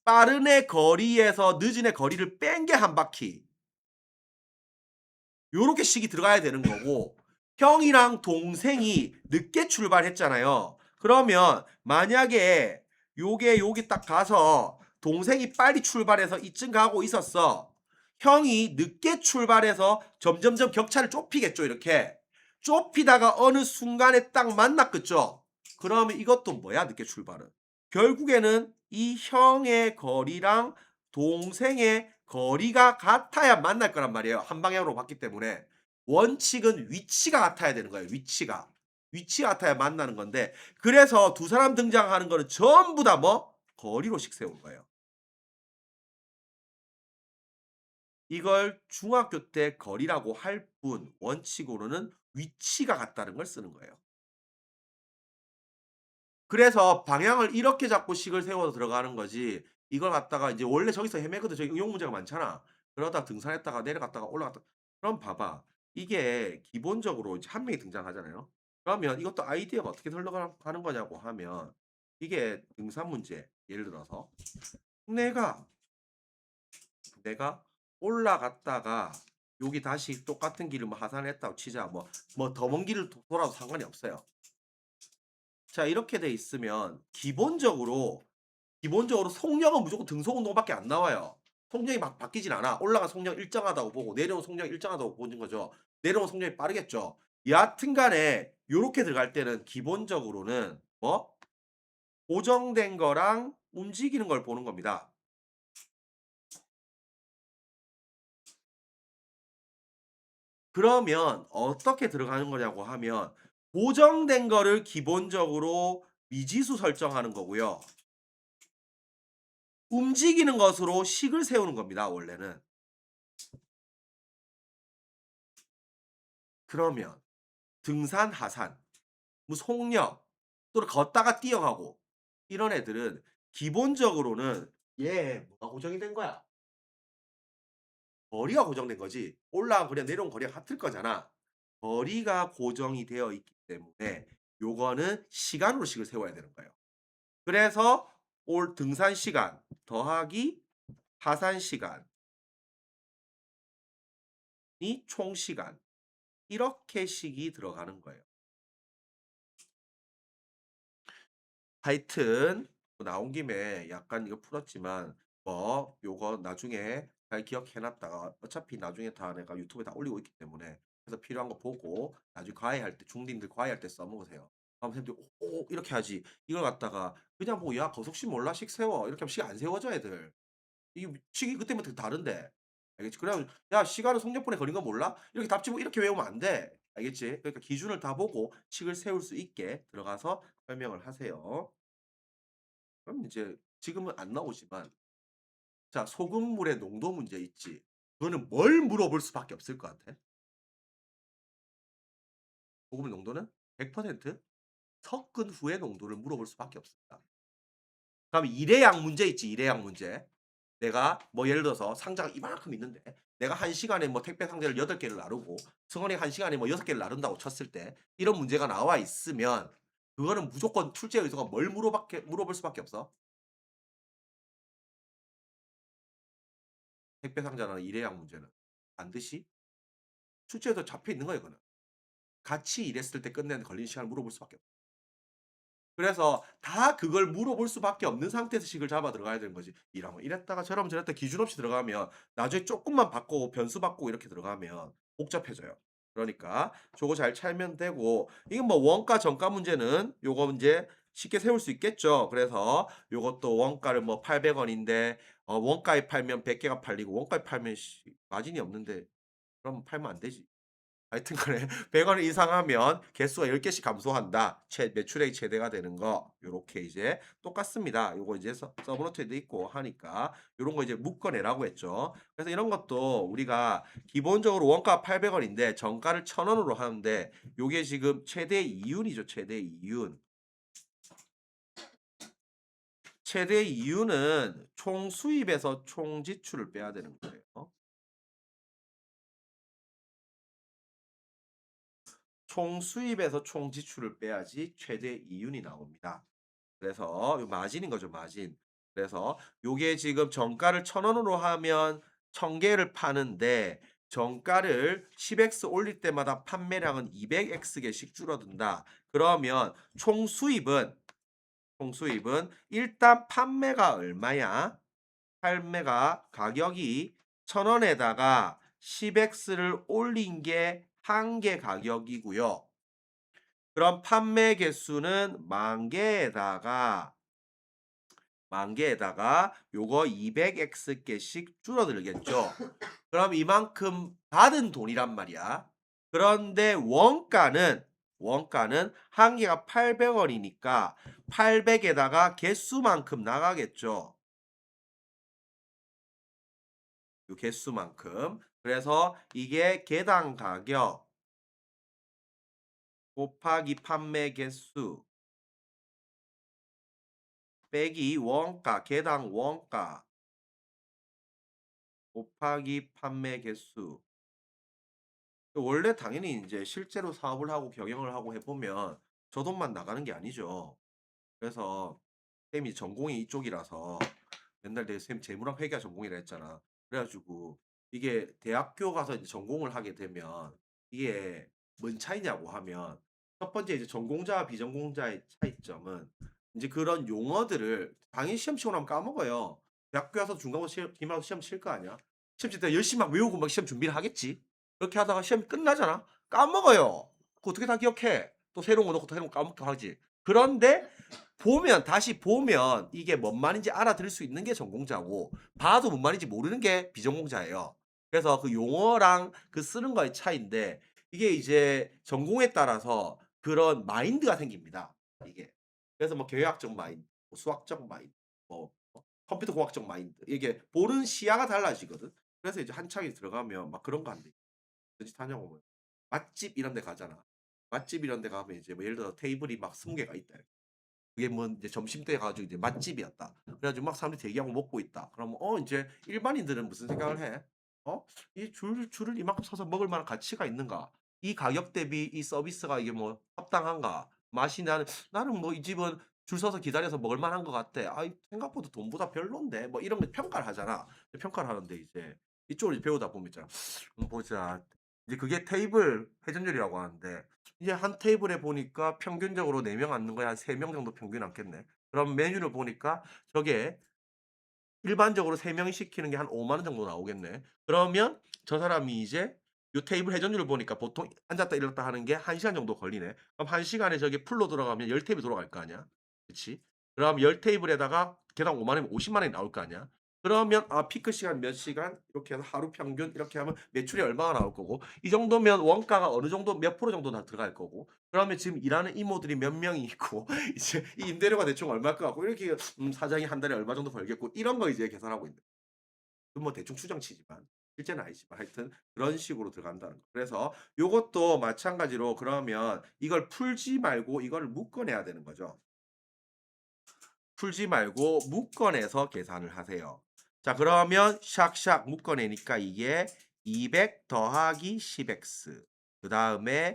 빠른 애 거리에서 늦은 애 거리를 뺀 게 한 바퀴. 요렇게 식이 들어가야 되는 거고 형이랑 동생이 늦게 출발했잖아요. 그러면 만약에 요게 여기 딱 가서 동생이 빨리 출발해서 이쯤 가고 있었어. 형이 늦게 출발해서 점점점 격차를 좁히겠죠, 이렇게. 좁히다가 어느 순간에 딱 만났겠죠. 그러면 이것도 뭐야, 늦게 출발은? 결국에는 이 형의 거리랑 동생의 거리가 같아야 만날 거란 말이에요. 한 방향으로 갔기 때문에. 원칙은 위치가 같아야 되는 거예요. 위치가. 위치가 같아야 만나는 건데 그래서 두 사람 등장하는 거는 전부 다 뭐? 거리로씩 세운 거예요. 이걸 중학교 때 거리라고 할 뿐 원칙으로는 위치가 같다는 걸 쓰는 거예요. 그래서 방향을 이렇게 잡고 식을 세워서 들어가는 거지 이걸 갖다가 이제 원래 저기서 헤매거든. 저기 응용 문제가 많잖아. 그러다 등산했다가 내려갔다가 올라갔다 그럼 봐봐. 이게 기본적으로 이제 한 명이 등장하잖아요. 그러면 이것도 아이디어가 어떻게 흘러가는 거냐고 하면 이게 등산 문제 예를 들어서 내가 내가 올라갔다가 여기 다시 똑같은 길을 뭐 하산했다고 치자. 뭐 더 먼 길을 돌아도 상관이 없어요. 자 이렇게 돼 있으면 기본적으로 속력은 무조건 등속 운동밖에 안 나와요. 속력이 막 바뀌진 않아. 올라간 속력 일정하다고 보고 내려온 속력 일정하다고 보는 거죠. 내려온 속력이 빠르겠죠. 여하튼 간에 요렇게 들어갈 때는 기본적으로는 뭐 고정된 거랑 움직이는 걸 보는 겁니다. 그러면 어떻게 들어가는 거냐고 하면 고정된 거를 기본적으로 미지수 설정하는 거고요. 움직이는 것으로 식을 세우는 겁니다, 원래는. 그러면 등산, 하산, 뭐 속력, 또는 걷다가 뛰어가고 이런 애들은 기본적으로는 얘 뭐가 고정이 된 거야? 거리가 고정된 거지. 올라가고 그냥 내려온 거리가 같을 거잖아. 거리가 고정이 되어 있기 때문에 요거는 시간으로 식을 세워야 되는 거예요. 그래서 올 등산 시간 더하기 하산 시간이 총 시간 이렇게 식이 들어가는 거예요. 하여튼 뭐 나온 김에 약간 이거 풀었지만 뭐 요거 나중에 잘 기억해 놨다가 어차피 나중에 다 내가 유튜브에 다 올리고 있기 때문에 그래서 필요한 거 보고 나중에 과외할 때 중딩들 과외할 때 써먹으세요. 그럼 선생님들이 "오 이렇게 하지." 이걸 갖다가 그냥 뭐 "야 거속식 몰라? 식 세워." 이렇게 하면 식 안 세워져 애들. 이게 식이 그때부터 다른데. 알겠지? 그래 가지고 "야 시간은 속력분에 걸린 거 몰라?" 이렇게 답지고 이렇게 외우면 안 돼. 알겠지? 그러니까 기준을 다 보고 식을 세울 수 있게 들어가서 설명을 하세요. 그럼 이제 지금은 안 나오지만 자 소금물의 농도 문제 있지. 그거는 뭘 물어볼 수밖에 없을 것 같아? 소금의 농도는 100% 섞은 후의 농도를 물어볼 수밖에 없습니다. 그럼 일회양 문제 있지, 일회양 문제. 내가 뭐 예를 들어서 상자가 이만큼 있는데 내가 1 시간에 뭐 택배 상자를 8 개를 나르고 승원이가 1 시간에 뭐 6 개를 나른다고 쳤을 때 이런 문제가 나와 있으면 그거는 무조건 출제 의도가 뭘 물어볼 수밖에 없어? 택배 상자나 일회양 문제는. 반드시 출제에도 잡혀 있는 거예요, 그거는. 같이 일했을 때 끝낸 걸린 시간을 물어볼 수밖에 없어. 그래서 다 그걸 물어볼 수밖에 없는 상태에서 식을 잡아 들어가야 되는 거지. 이러면 이랬다가 저러면 저랬다 기준 없이 들어가면 나중에 쪼끔만 바꾸고 변수 바꾸고 이렇게 들어가면 복잡해져요. 그러니까 조거 잘 찾으면 되고 이건 뭐 원가 정가 문제는 요거 인제 쉽게 세울 수 있겠죠. 그래서 요것도 원가를 뭐 800 원인데 원가에 팔면 100 개가 팔리고 원가에 팔면 마진이 없는데 그럼 팔면 안 되지. 하여튼 간에 100원 이상하면 개수가 10 개씩 감소한다. 매출액이 최대가 되는 거 요렇게 이제 똑같습니다. 요거 이제 서브노트에도 있고 하니까 요런 거 이제 묶어내라고 했죠. 그래서 이런 것도 우리가 기본적으로 원가 800 원인데 정가를 1,000 원으로 하는데 요게 지금 최대 이윤이죠, 최대 이윤. 최대 이윤은 총 수입에서 총 지출을 빼야 되는 거예요. 총 수입에서 총 지출을 빼야지 최대 이윤이 나옵니다. 그래서 요 마진인 거죠, 마진. 그래서 요게 지금 정가를 1,000 원으로 하면 1,000 개를 파는데 정가를 10x 올릴 때마다 판매량은 200x 개씩 줄어든다. 그러면 총 수입은 일단 판매가 얼마야? 판매가 가격이 1,000 원에다가 10x를 올린 게 한 개 가격이고요. 그럼 판매 개수는 10,000개에다가 요거 200x 개씩 줄어들겠죠. 그럼 이만큼 받은 돈이란 말이야. 그런데 원가는 한 개가 800 원이니까 800에다가 개수만큼 나가겠죠. 요 개수만큼. 그래서 이게 개당 가격 곱하기 판매 개수 빼기 원가, 개당 원가 곱하기 판매 개수. 원래 당연히 인제 실제로 사업을 하고 경영을 하고 해 보면 저 돈만 나가는 게 아니죠. 그래서 쌤이 전공이 이쪽이라서 맨날 내 쌤 재무랑 회계가 전공이라 했잖아. 그래 가지고 이게 대학교 가서 이제 전공을 하게 되면 이게 뭔 차이냐고 하면 첫 번째 이제 전공자와 비전공자의 차이점은 인제 그런 용어들을 당연히 시험 치고 나면 까먹어요. 대학교 가서 중간고사 시험 기말고사 시험 칠 거 아니야. 시험 칠 때 열심히 막 외우고 막 시험 준비를 하겠지. 그렇게 하다가 시험이 끝나잖아. 까먹어요. 그거 어떻게 다 기억해. 또 새로운 거 넣고 또 새로운 거 까먹기도 하지. 그런데 보면 다시 보면 이게 뭔 말인지 알아들을 수 있는 게 전공자고 봐도 뭔 말인지 모르는 게 비전공자예요. 그래서 그 용어랑 그 쓰는 거의 차이인데 이게 이제 전공에 따라서 그런 마인드가 생깁니다 이게. 그래서 뭐 경영학적 마인드, 뭐 수학적 마인드, 뭐 컴퓨터 공학적 마인드 이게 보는 시야가 달라지거든. 그래서 이제 한창이 들어가면 막 그런 거 한대. 그 짓 하냐고 뭐 맛집 이런 데 가잖아. 맛집 이런 데 가면 이제 뭐 예를 들어 테이블이 막 20 개가 있다. 그게 뭐 이제 점심때 가 가지고 이제 맛집이었다. 그래 가지고 막 사람들이 대기하고 먹고 있다. 그러면 인제 일반인들은 무슨 생각을 해? '이 줄을 이만큼 서서 먹을 만한 가치가 있는가? 이 가격 대비 이 서비스가 이게 뭐 합당한가? 맛이 나는 뭐 이 집은 줄 서서 기다려서 먹을 만한 것 같아. 아이 생각보다 돈보다 별론데.' 뭐 이런 거 평가를 하잖아. 평가를 하는데 이제 이쪽을 배우다 보면 있잖아. 보자. 이제 그게 테이블 회전율이라고 하는데 이제 한 테이블에 보니까 평균적으로 4명 앉는 거에 한 3명 정도 평균 앉겠네. 그럼 메뉴를 보니까 저게 일반적으로 3 명이 시키는 게 한 5만 원 정도 나오겠네. 그러면 저 사람이 이제 요 테이블 회전율을 보니까 보통 앉았다 일어났다 하는 게 1 시간 정도 걸리네. 그럼 1 시간에 저게 풀로 돌아가면 10 테이블 돌아갈 거 아니야. 그치? 그럼 10 테이블에다가 개당 5만 원이면 50만 원이 나올 거 아니야. 그러면 피크 시간 몇 시간 이렇게 해서 하루 평균 이렇게 하면 매출이 얼마가 나올 거고 이 정도면 원가가 어느 정도 몇 프로 정도 다 들어갈 거고 그러면 지금 일하는 이모들이 몇 명이 있고 이제 이 임대료가 대충 얼마일 것 같고 이렇게 사장이 한 달에 얼마 정도 벌겠고 이런 거 이제 계산하고 있는 그 뭐 대충 추정치지만 실제는 아니지만 하여튼 그런 식으로 들어간다는 거. 그래서 요것도 마찬가지로 그러면 이걸 풀지 말고 이거를 묶어내야 되는 거죠. 풀지 말고 묶어내서 계산을 하세요. 자 그러면 샥샥 묶어내니까 이게 200 더하기 10x 그다음에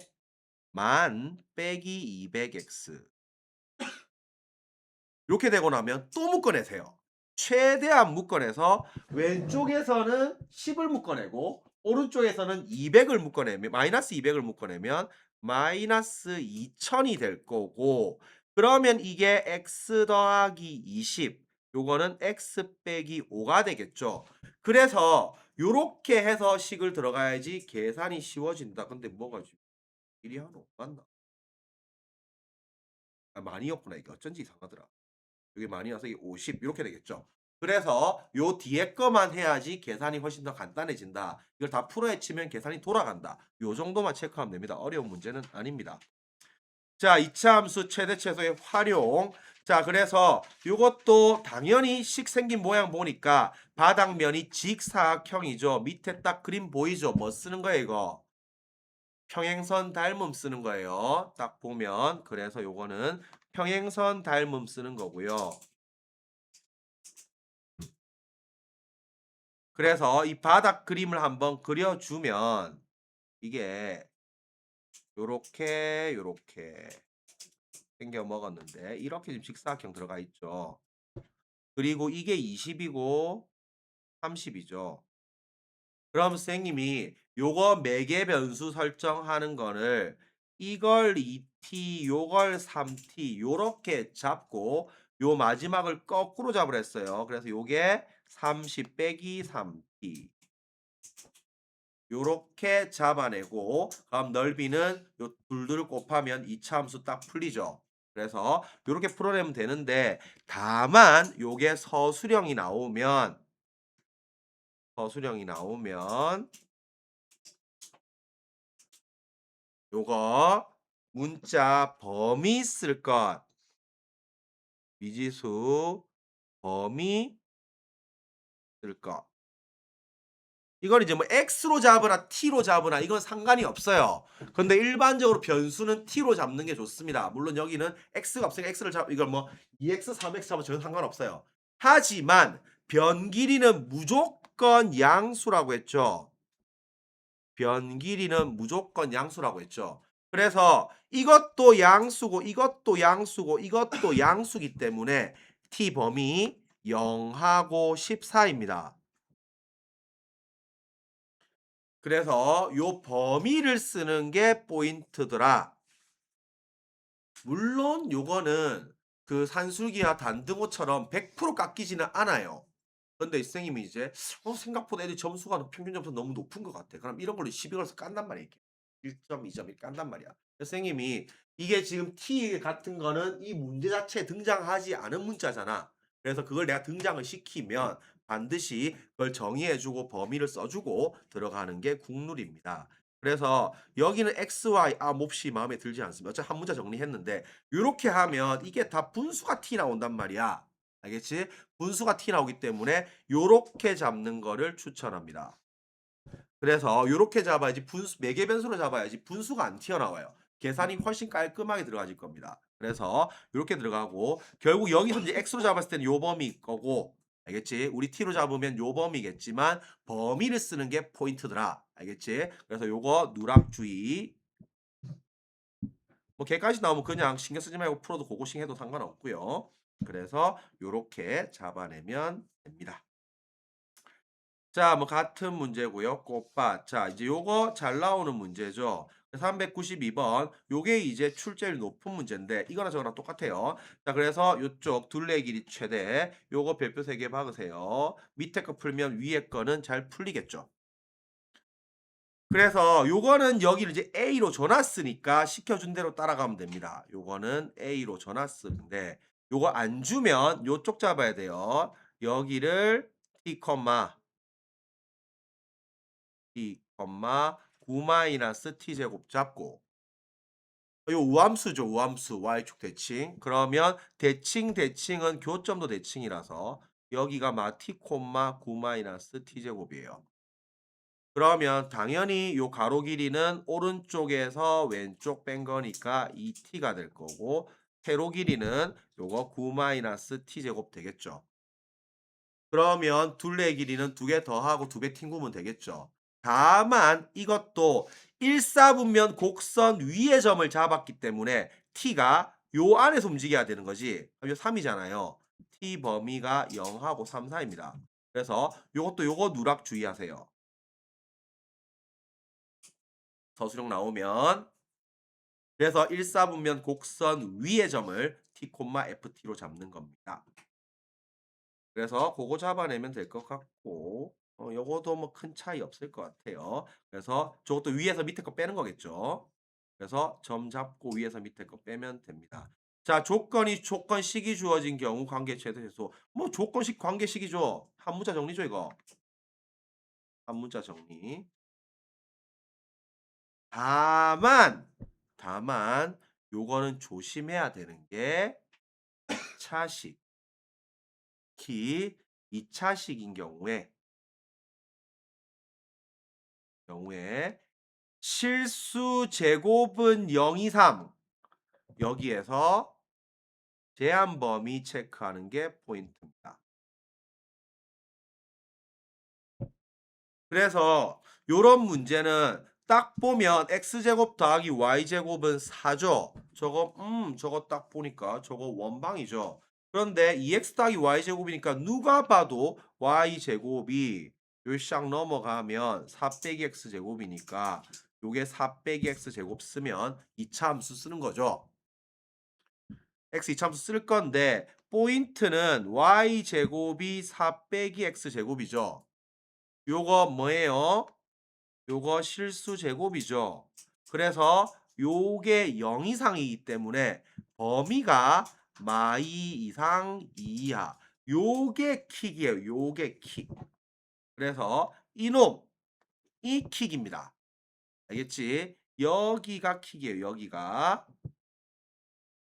10,000 빼기 200x 요렇게 되고 나면 또 묶어내세요. 최대한 묶어내서 왼쪽에서는 10을 묶어내고 오른쪽에서는 200을 묶어내면 마이너스 200을 묶어내면 마이너스 2,000이 될 거고 그러면 이게 x 더하기 20 요거는 x 빼기 5가 되겠죠. 그래서 요렇게 해서 식을 들어가야지 계산이 쉬워진다. 근데 뭐가 지금 일이 하나 맞나? 많이였구나 이게. 어쩐지 이상하더라. 요게 많이 와서 이게 50 요렇게 되겠죠. 그래서 요 뒤에 거만 해야지 계산이 훨씬 더 간단해진다. 이걸 다 풀어 헤치면 계산이 돌아간다. 요 정도만 체크하면 됩니다. 어려운 문제는 아닙니다. 자, 이차 함수 최대 최소의 활용. 자, 그래서 요것도 당연히 식 생긴 모양 보니까 바닥면이 직사각형이죠. 밑에 딱 그림 보이죠? 뭐 쓰는 거예요, 이거? 평행선 닮음 쓰는 거예요. 딱 보면. 그래서 요거는 평행선 닮음 쓰는 거고요. 그래서 이 바닥 그림을 한번 그려주면 이게 요렇게 생겨 먹었는데 이렇게 지금 직사각형 들어가 있죠. 그리고 이게 20 이고 30 이죠. 그럼 선생님이 요거 매개 변수 설정하는 거를 이걸 2t 요걸 3t 요렇게 잡고 요 마지막을 거꾸로 잡으랬어요. 그래서 요게 30 빼기 3t 요렇게 잡아내고 그럼 넓이는 요 둘둘 곱하면 이차 함수 딱 풀리죠. 그래서 요렇게 풀어내면 되는데 다만 요게 서술형이 나오면 요거 문자 범위 쓸 것. 미지수 범위 쓸 것. 이걸 이제 뭐 x로 잡으나 t로 잡으나 이건 상관이 없어요. 근데 일반적으로 변수는 t로 잡는 게 좋습니다. 물론 여기는 x가 없으니까 x를 이걸 뭐 2x, 3x 잡아도 전혀 상관없어요. 하지만 변 길이는 무조건 양수라고 했죠. 변 길이는 무조건 양수라고 했죠. 그래서 이것도 양수고 이것도 양수고 이것도 양수기 때문에 t 범위 0하고 14입니다. 그래서 요 범위를 쓰는 게 포인트더라. 물론 요거는 그 산술기와 단등호처럼 100% 깎이지는 않아요. 근데 이 선생님이 이제 생각보다 애들 점수가 평균 점수가 너무 높은 것 같아. 그럼 이런 걸로 시비 걸어서 깐단 말이야. 이렇게 1점, 2점 이렇게 깐단 말이야. 선생님이 이게 지금 T 같은 거는 이 문제 자체에 등장하지 않은 문자잖아. 그래서 그걸 내가 등장을 시키면 반드시 그걸 정의해 주고 범위를 써 주고 들어가는 게 국룰입니다. 그래서 여기는 X, Y 몹시 마음에 들지 않습니다. 어차피 한 문자 정리했는데 요렇게 하면 이게 다 분수가 T 나온단 말이야. 알겠지? 분수가 T 나오기 때문에 요렇게 잡는 거를 추천합니다. 그래서 요렇게 잡아야지 분수 매개 변수로 잡아야지 분수가 안 튀어나와요. 계산이 훨씬 깔끔하게 들어가질 겁니다. 그래서 요렇게 들어가고 결국 여기서 이제 x로 잡았을 때는 요 범위일 거고 알겠지? 우리 t로 잡으면 요 범위겠지만 범위를 쓰는 게 포인트더라. 알겠지? 그래서 요거 누락주의. 뭐 걔까지 나오면 그냥 신경 쓰지 말고 풀어도 고고싱 해도 상관없고요. 그래서 요렇게 잡아내면 됩니다. 자, 뭐 같은 문제고요. 꽃밭. 자, 이제 요거 잘 나오는 문제죠. 392번. 요게 이제 출제율 높은 문제인데 이거나 저거랑 똑같아요. 자, 그래서 요쪽 둘레 길이 최대. 요거 별표 3개 박으세요. 밑에 거 풀면 위에 거는 잘 풀리겠죠. 그래서 요거는 여기를 이제 A로 줘놨으니까 시켜준 대로 따라가면 됩니다. 요거는 A로 줘놨는데 요거 안 주면 요쪽 잡아야 돼요. 여기를 T, 2, 9 마이너스 t제곱 잡고 요 우함수죠. 우함수 y축 대칭. 그러면 대칭은 교점도 대칭이라서 여기가 t, 9 마이너스 t제곱이에요. 그러면 당연히 요 가로 길이는 오른쪽에서 왼쪽 뺀 거니까 2t가 될 거고 세로 길이는 요거 9 마이너스 t제곱 되겠죠. 그러면 둘레 길이는 2개 더하고 2배 튕구면 되겠죠. 다만 이것도 일사분면 곡선 위의 점을 잡았기 때문에 t가 요 안에서 움직여야 되는 거지. 요 3이잖아요. t 범위가 0하고 3 사이입니다. 그래서 요것도 요거 누락 주의하세요. 서술형 나오면 그래서 일사분면 곡선 위의 점을 t, ft로 잡는 겁니다. 그래서 그거 잡아내면 될 것 같고 요거도 뭐 큰 차이 없을 것 같아요. 그래서 저것도 위에서 밑에 거 빼는 거겠죠. 그래서 점 잡고 위에서 밑에 거 빼면 됩니다. 자, 조건식이 주어진 경우 관계 최대 최소. 뭐 조건식 관계식이죠. 한 문자 정리죠, 이거. 한 문자 정리. 다만 요거는 조심해야 되는 게 차식. 특히 2차식인 경우에 실수 제곱은 0 이상 여기에서 제한 범위 체크하는 게 포인트입니다. 그래서 요런 문제는 딱 보면 x제곱 더하기 y제곱은 4죠. 저거 딱 보니까 저거 원방이죠. 그런데 2x 더하기 y제곱이니까 누가 봐도 y제곱이 요샥 넘어가면 4 빼기 x제곱이니까 요게 4 빼기 x제곱 쓰면 2차 함수 쓰는 거죠. x 2차 함수 쓸 건데 포인트는 y제곱이 4 빼기 x제곱이죠. 요거 뭐예요? 요거 실수 제곱이죠. 그래서 요게 0 이상이기 때문에 범위가 마이 이상 2 이하. 요게 킥이에요. 요게 킥. 그래서 이놈 이 킥입니다. 알겠지? 여기가 킥이에요. 여기가.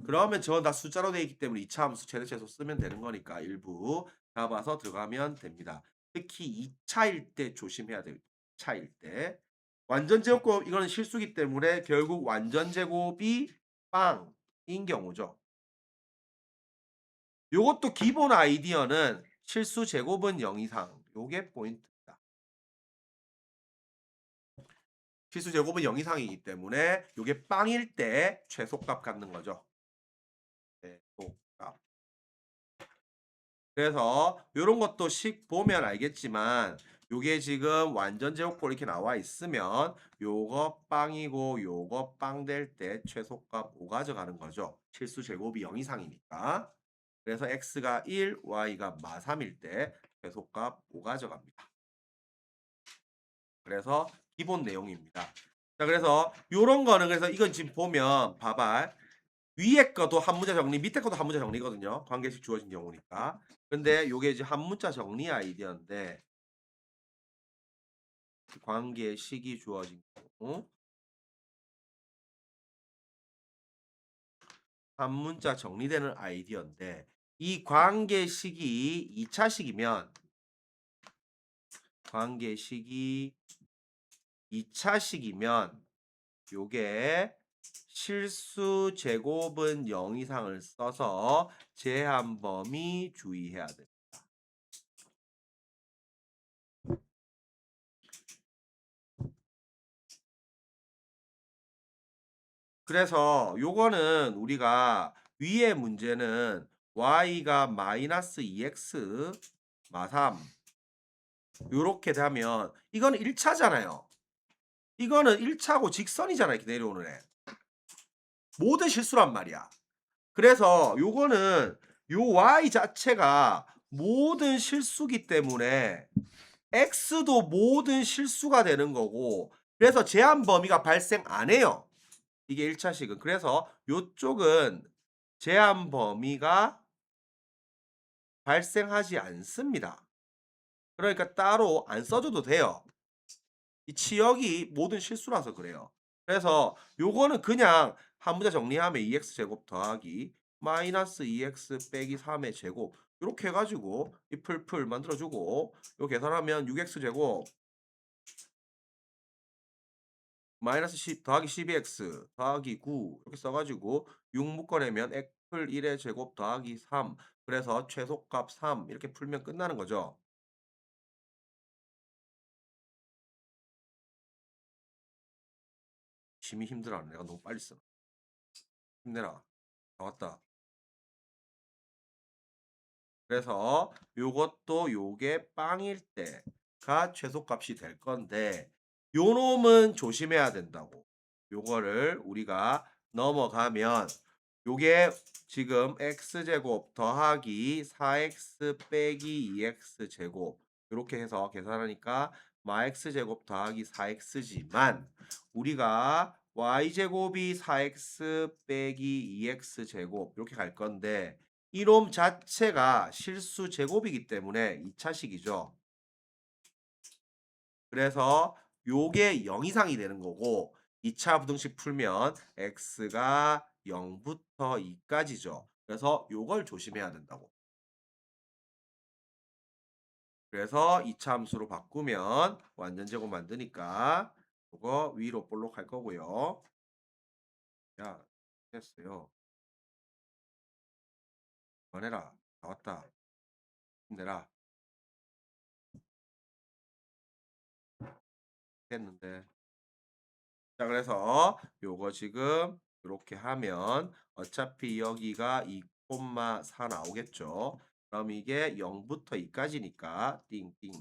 그러면 저 다 숫자로 되어 있기 때문에 2차 함수 최대 최소 쓰면 되는 거니까 일부 잡아서 들어가면 됩니다. 특히 2차일 때 조심해야 돼요. 2차일 때. 완전 제곱 이거는 실수기 때문에 결국 완전 제곱이 빵인 경우죠. 요것도 기본 아이디어는 실수 제곱은 0 이상. 요게 포인트입니다. 실수 제곱은 0 이상이기 때문에 요게 빵일 때 최소값 갖는 거죠. 최소값. 그래서 요런 것도 식 보면 알겠지만 요게 지금 완전 제곱꼴 이렇게 나와 있으면 요거 빵이고 요거 빵 될 때 최소값 5 가져가는 거죠. 실수 제곱이 0 이상이니까. 그래서 x가 1, y가 마 3일 때 최소값 5 가져갑니다. 그래서 기본 내용입니다. 자 그래서 요런 거는 그래서 이건 지금 보면 봐봐. 위에 것도 한 문자 정리, 밑에 것도 한 문자 정리거든요. 관계식 주어진 경우니까. 근데 요게 이제 한 문자 정리 아이디어인데 관계식이 주어진 경우 한 문자 정리되는 아이디어인데 이 관계식이 2 차식이면 관계식이 2 차식이면 요게 실수 제곱은 0 이상을 써서 제한 범위 주의해야 돼. 그래서 요거는 우리가 위에 문제는 y가 마이너스 2x 마 3 요렇게 되면 이거는 1 차잖아요. 이거는 1 차고 직선이잖아 이렇게 내려오는 애. 모든 실수란 말이야. 그래서 요거는 요 y 자체가 모든 실수기 때문에 x도 모든 실수가 되는 거고 그래서 제한 범위가 발생 안 해요. 이게 1 차식은. 그래서 요쪽은 제한 범위가 발생하지 않습니다. 그러니까 따로 안 써 줘도 돼요. 이 치역이 모든 실수라서 그래요. 그래서 요거는 그냥 한 문자 정리하면 2x 제곱 더하기 마이너스 2x 빼기 3의 제곱 요렇게 해 가지고 이 풀 만들어 주고 요 계산하면 6x 제곱 마이너스 10 더하기 12x 더하기 9 이렇게 써 가지고 6 묶어내면 x플 1의 제곱 더하기 3 그래서 최소값 3 이렇게 풀면 끝나는 거죠. 심히 힘들어하네. 내가 너무 빨리 쓰나. 힘내라. 다 왔다. 그래서 요것도 요게 빵일 때가 최소값이 될 건데 요 놈은 조심해야 된다고. 요거를 우리가 넘어가면 요게 지금 x제곱 더하기 4x 빼기 2x 제곱 요렇게 해서 계산하니까 마x제곱 더하기 4x지만 우리가 y제곱이 4x 빼기 2x 제곱 이렇게 갈 건데 이놈 자체가 실수 제곱이기 때문에 2 차식이죠. 그래서 요게 0 이상이 되는 거고 2차 부등식 풀면 x가 0부터 2까지죠. 그래서 요걸 조심해야 된다고. 그래서 2차 함수로 바꾸면 완전 제곱 만드니까 요거 위로 볼록 할 거고요. 야, 됐어요. 그만해라. 다 왔다. 힘내라. 됐는데. 자 그래서 요거 지금 요렇게 하면 어차피 여기가 2,4 나오겠죠. 그럼 이게 0부터 2까지니까 띵띵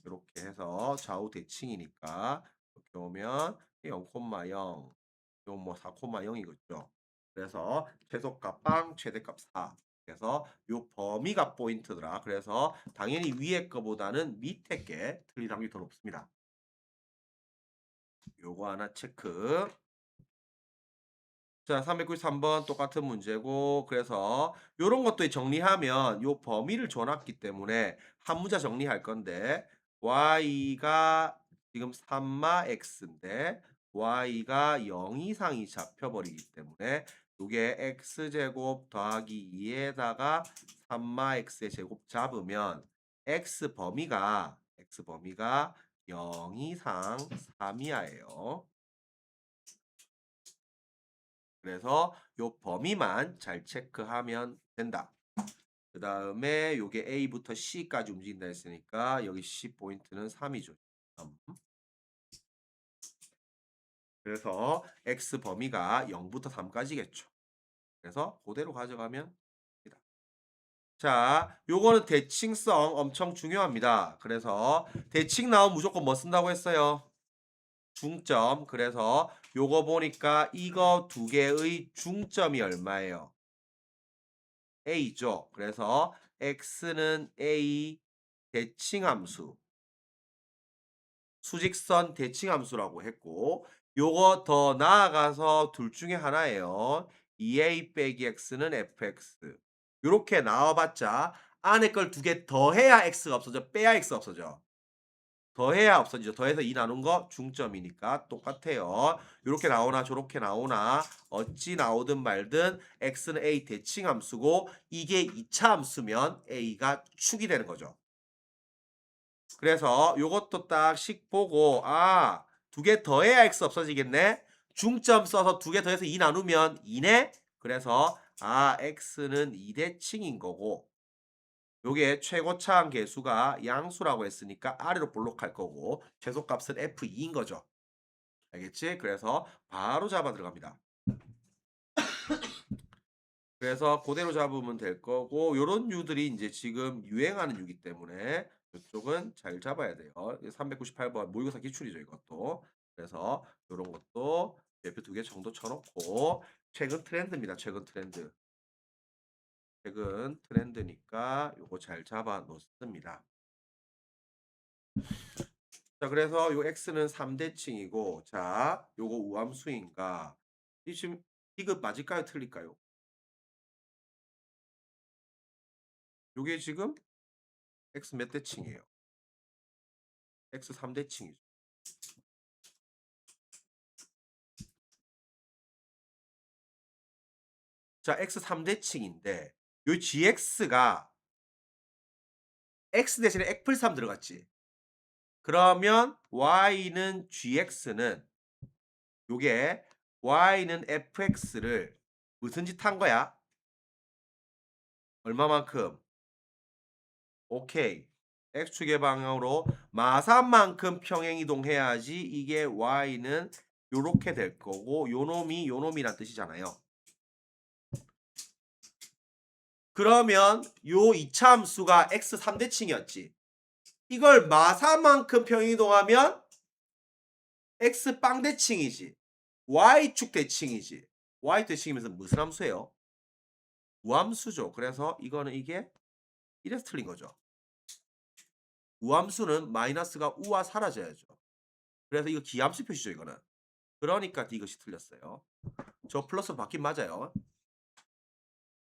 요렇게 해서 좌우 대칭이니까 이렇게 오면 0,0 요 뭐 4,0이겠죠. 그래서 최소값 빵 최대값 4 그래서 요 범위가 포인트더라. 그래서 당연히 위에 거보다는 밑에 게 틀릴 확률이 더 높습니다. 요거 하나 체크. 자, 393번 똑같은 문제고 그래서 요런 것도 정리하면 요 범위를 줘놨기 때문에 한 문자 정리할 건데 y가 지금 3마 x인데 y가 0 이상이 잡혀버리기 때문에 요게 x제곱 더하기 2에다가 3마 x의 제곱 잡으면 x 범위가 0 이상 3 이하예요. 그래서 요 범위만 잘 체크하면 된다. 그 다음에 요게 A부터 C까지 움직인다 했으니까 여기 C 포인트는 3이죠. 그래서 X 범위가 0부터 3까지겠죠. 그래서 그대로 가져가면 됩니다. 자, 요거는 대칭성 엄청 중요합니다. 그래서 대칭 나오면 무조건 뭐 쓴다고 했어요? 중점. 그래서 요거 보니까 이거 두 개의 중점이 얼마예요? A죠. 그래서 x는 A 대칭함수 수직선 대칭함수라고 했고 요거 더 나아가서 둘 중에 하나예요. 2a 빼기 x는 fx. 요렇게 나와봤자 안에 걸 두 개 더해야 x가 없어져, 빼야 x가 없어져. 더해야 없어지죠. 더해서 2 나눈 거 중점이니까 똑같아요. 요렇게 나오나 저렇게 나오나 어찌 나오든 말든 x는 a 대칭함수고 이게 2차 함수면 a가 축이 되는 거죠. 그래서 요것도 딱 식 보고 두 개 더해야 x 없어지겠네. 중점 써서 두 개 더해서 2 나누면 2네. 그래서 x는 2대칭인 거고 요게 최고차항 계수가 양수라고 했으니까 아래로 볼록할 거고 최소값은 f2인 거죠. 알겠지? 그래서 바로 잡아 들어갑니다. 그래서 그대로 잡으면 될 거고 요런 유들이 이제 지금 유행하는 유기 때문에 이쪽은 잘 잡아야 돼요. 398번 모의고사 기출이죠, 이것도. 그래서 요런 것도 별표 2개 정도 쳐놓고 최근 트렌드입니다. 최근 트렌드. 최근 트렌드니까 요거 잘 잡아 놓습니다. 자, 그래서 요 x는 3대칭이고 자, 요거 우함수인가? 이 지금 디귿 맞을까요? 틀릴까요? 요게 지금 x 몇 대칭이에요? x 3대칭이죠. 자, x 3대칭인데 요 gx가 x 대신에 x+3 들어갔지. 그러면 y는 gx는 요게 y는 fx를 무슨 짓 한 거야? 얼마만큼? 오케이. x축의 방향으로 마산만큼 평행이동해야지 이게 y는 요렇게 될 거고 요 놈이란 뜻이잖아요. 그러면 요 2차 함수가 x 3대칭이었지. 이걸 마사만큼 평행이동하면 x 빵대칭이지. y축 대칭이지. y 대칭이면서 무슨 함수예요? 우함수죠. 그래서 이거는 이게 이래서 틀린 거죠. 우함수는 마이너스가 우와 사라져야죠. 그래서 이거 기함수 표시죠, 이거는. 그러니까 이것이 틀렸어요. 저 플러스 바뀐 맞아요.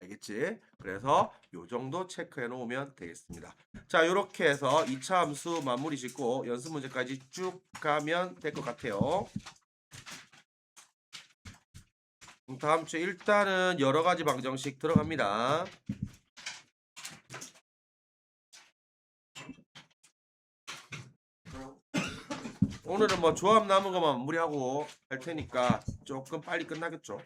알겠지? 그래서 요 정도 체크해 놓으면 되겠습니다. 자, 요렇게 해서 2차 함수 마무리 짓고 연습 문제까지 쭉 가면 될 것 같아요. 다음 주에 일단은 여러 가지 방정식 들어갑니다. 오늘은 뭐 조합 남은 것만 마무리하고 할 테니까 조금 빨리 끝나겠죠.